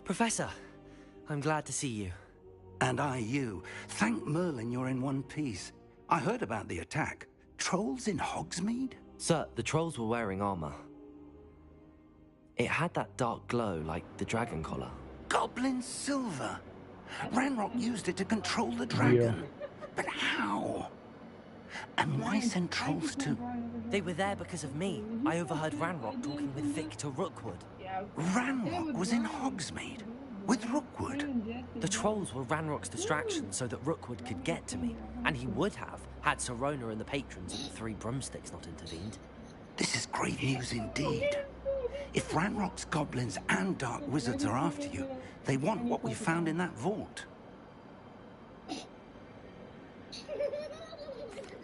Professor, I'm glad to see you. And I you. Thank Merlin you're in one piece. I heard about the attack. Trolls in Hogsmeade? Sir, the trolls were wearing armor. It had that dark glow like the dragon collar. Goblin silver. Ranrock used it to control the dragon. But how? And why send trolls to... They were there because of me. I overheard Ranrock talking with Victor Rookwood. Ranrock was in Hogsmeade? With Rookwood? The trolls were Ranrock's distraction so that Rookwood could get to me. And he would have, had Serona and the patrons of the Three Broomsticks not intervened. This is great news indeed. If Ranrock's goblins and dark wizards are after you, they want what we found in that vault.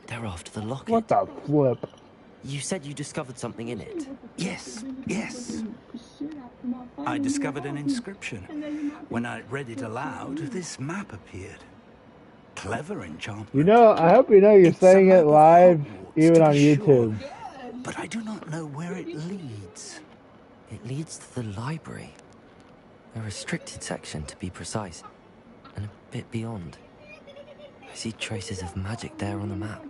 They're after the locket. What the flip? You said you discovered something in it. Yes, yes. I discovered an inscription. When I read it aloud, this map appeared. Clever enchantment. You know, I hope you know you're saying it live, even on YouTube. But I do not know where it leads. It leads to the library. A restricted section, to be precise. And a bit beyond. I see traces of magic there on the map.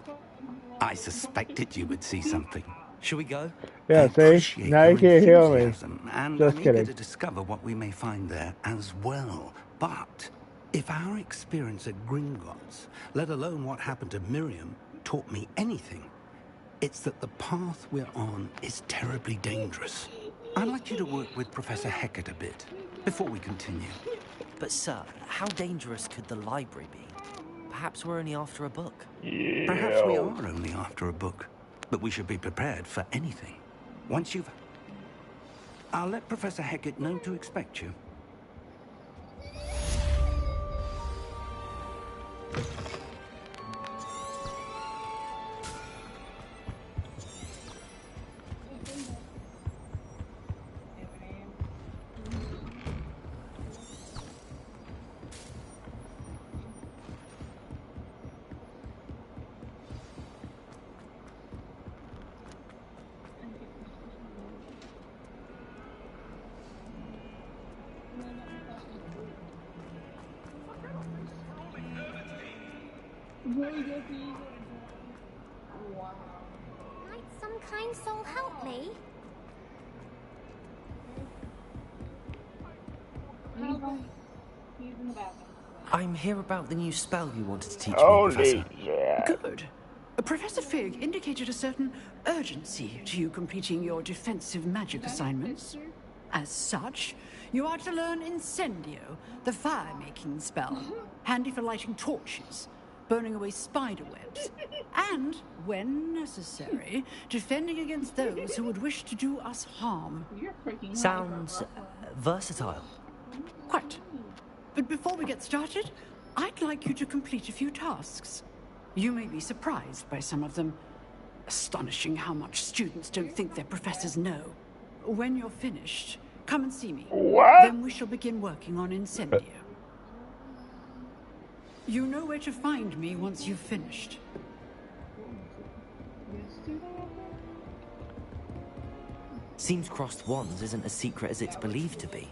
I suspected you would see something. Shall we go? Yeah, see? Now you can't hear me. And Just I'm kidding. eager to discover what we may find there as well. But if our experience at Gringotts, let alone what happened to Miriam, taught me anything, it's that the path we're on is terribly dangerous. I'd like you to work with Professor Hecat a bit before we continue. But sir, how dangerous could the library be? Perhaps we're only after a book. Perhaps we are only after a book, but we should be prepared for anything. Once you've... I'll let Professor Hecat know to expect you. Might some kind soul help me? I'm here about the new spell you wanted to teach me, Holy Professor. yeah. Good. Professor Fig indicated a certain urgency to you completing your defensive magic assignments. As such, you are to learn Incendio, the fire-making spell, handy for lighting torches, burning away spider webs, and, when necessary, defending against those who would wish to do us harm. Sounds versatile. Quite. But before we get started, I'd like you to complete a few tasks. You may be surprised by some of them. Astonishing how much students don't think their professors know. When you're finished, come and see me. What? Then we shall begin working on Incendio. You know where to find me once you've finished. Seems crossed wands isn't as secret as it's believed to be.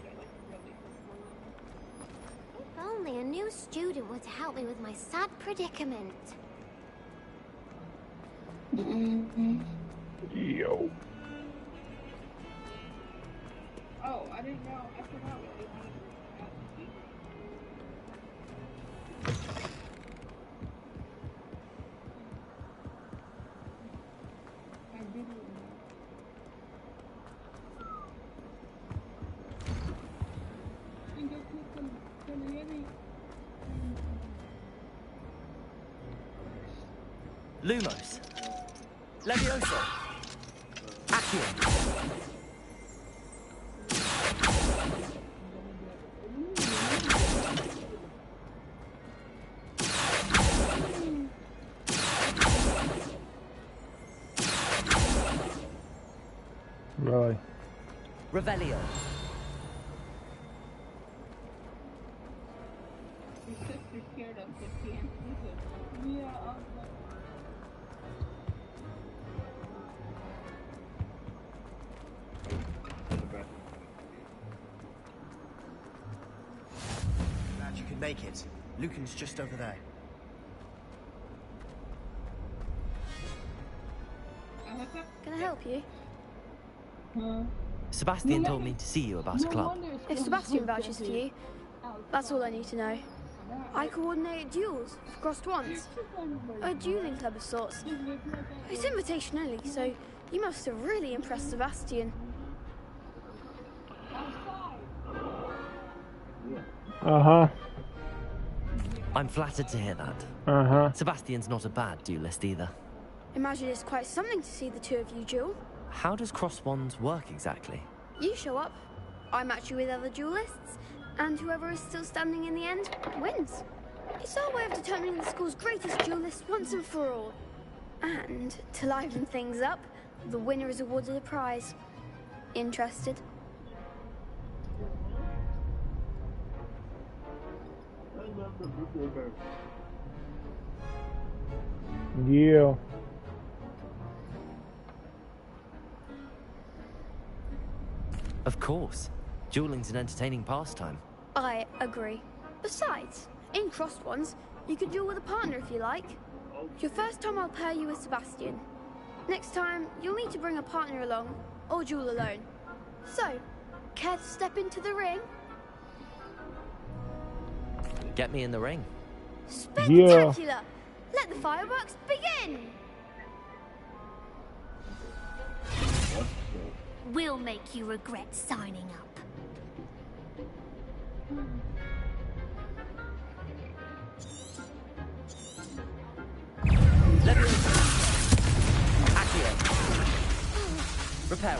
If only a new student were to help me with my sad predicament. Yo. Oh, I didn't know. I forgot what it Lumos. Levioso. Accio. Really? Revelio. make it. Lucan's just over there. Can I help you? Sebastian told me to see you about a club. If Sebastian vouches for you, that's all I need to know. I coordinate duels for crossed ones. A dueling club of sorts. It's invitation only, so you must have really impressed Sebastian. Uh-huh. I'm flattered to hear that. Uh-huh. Sebastian's not a bad duelist either. Imagine it's quite something to see the two of you duel. How does cross wands work exactly? You show up, I match you with other duelists, and whoever is still standing in the end wins. It's our way of determining the school's greatest duelist once and for all. And to liven things up, the winner is awarded a prize. Interested? Yeah. Of course. Dueling's an entertaining pastime. I agree. Besides, in crossed ones, you can duel with a partner if you like. Your first time I'll pair you with Sebastian. Next time, you'll need to bring a partner along, or duel alone. So, care to step into the ring? Get me in the ring. Spectacular! Let the fireworks begin! We'll make you regret signing up. Repair.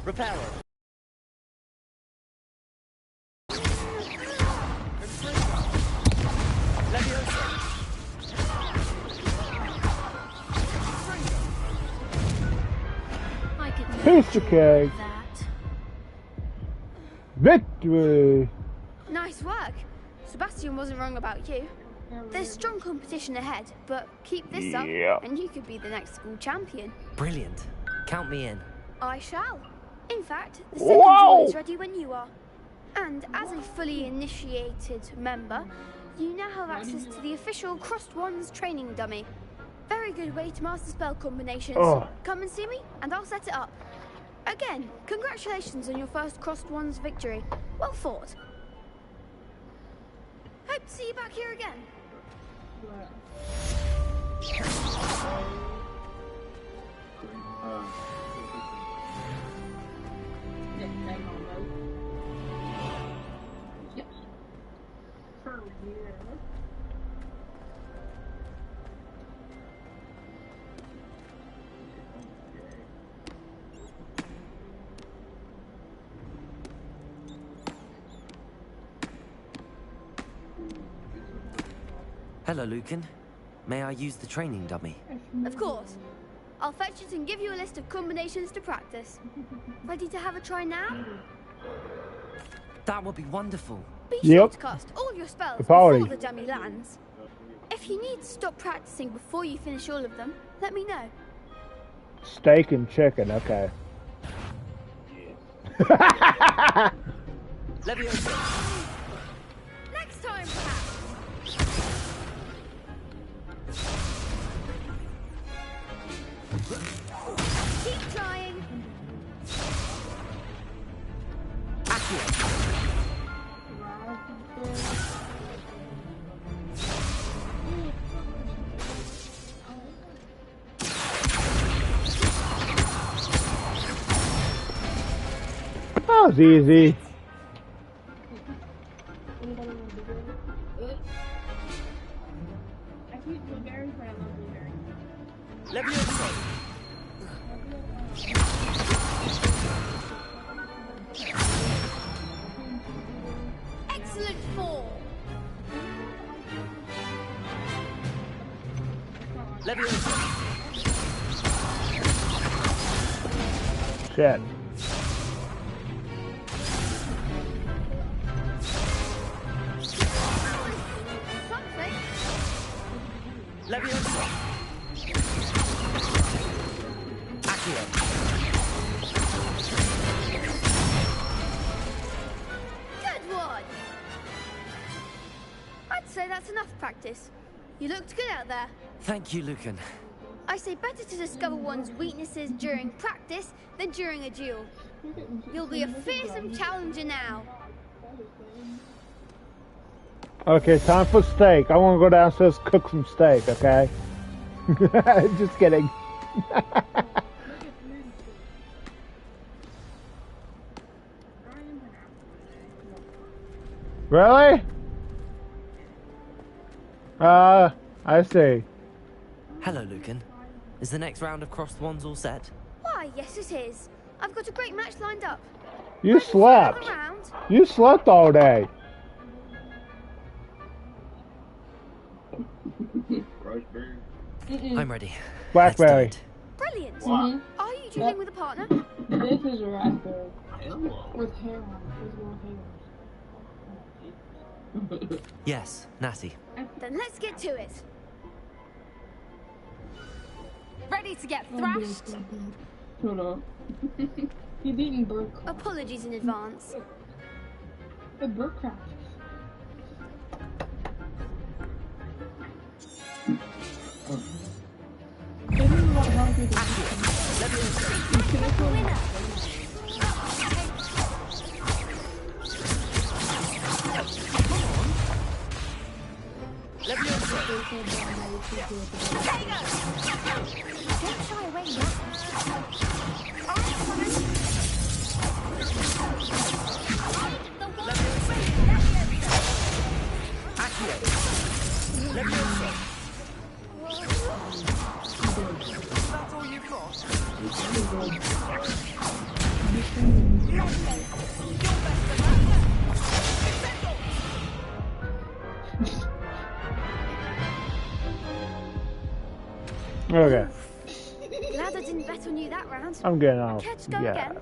Repair. Piece of cake. Victory! Nice work. Sebastian wasn't wrong about you. There's strong competition ahead, but keep this up and you could be the next school champion. Brilliant. Count me in. I shall. In fact, the second duel is ready when you are. And as a fully initiated member, you now have access to the official Crossed Wands training dummy. Very good way to master spell combinations. Come and see me, and I'll set it up. Again, congratulations on your first Crossed Wands victory. Well fought. Hope to see you back here again. Hello, Lucan. May I use the training dummy? Of course. I'll fetch it and give you a list of combinations to practice. Ready to have a try now? That would be wonderful. Be sure to cast all your spells before the dummy lands. If you need to stop practicing before you finish all of them, let me know. Steak and chicken, okay. Next time, perhaps. Keep trying. That was easy. Excellent fall. Shit. Something. Leviosa. Accio. Good one! I'd say that's enough practice. You looked good out there. Thank you, Lucan. I say better to discover one's weaknesses during practice than during a duel. You'll be a fearsome challenger now. Okay, time for steak. I want to go downstairs cook some steak, okay? Just kidding. Really? I see. Hello, Lucan. Is the next round of crossed wands all set? Why, yes it is. I've got a great match lined up. You slept. You slept all day. I'm ready. Blackberry. Brilliant. Mhm. Are you dueling with a partner? This is a raspberry. With hair on it. With more hair. Yes, Natty. Then let's get to it. Ready to get thrashed? Hold on. He's eating bird crap. Apologies in advance. The bird crap. Okay. Glad I didn't bet on you that round. I'm getting out. Care to go Yeah. again?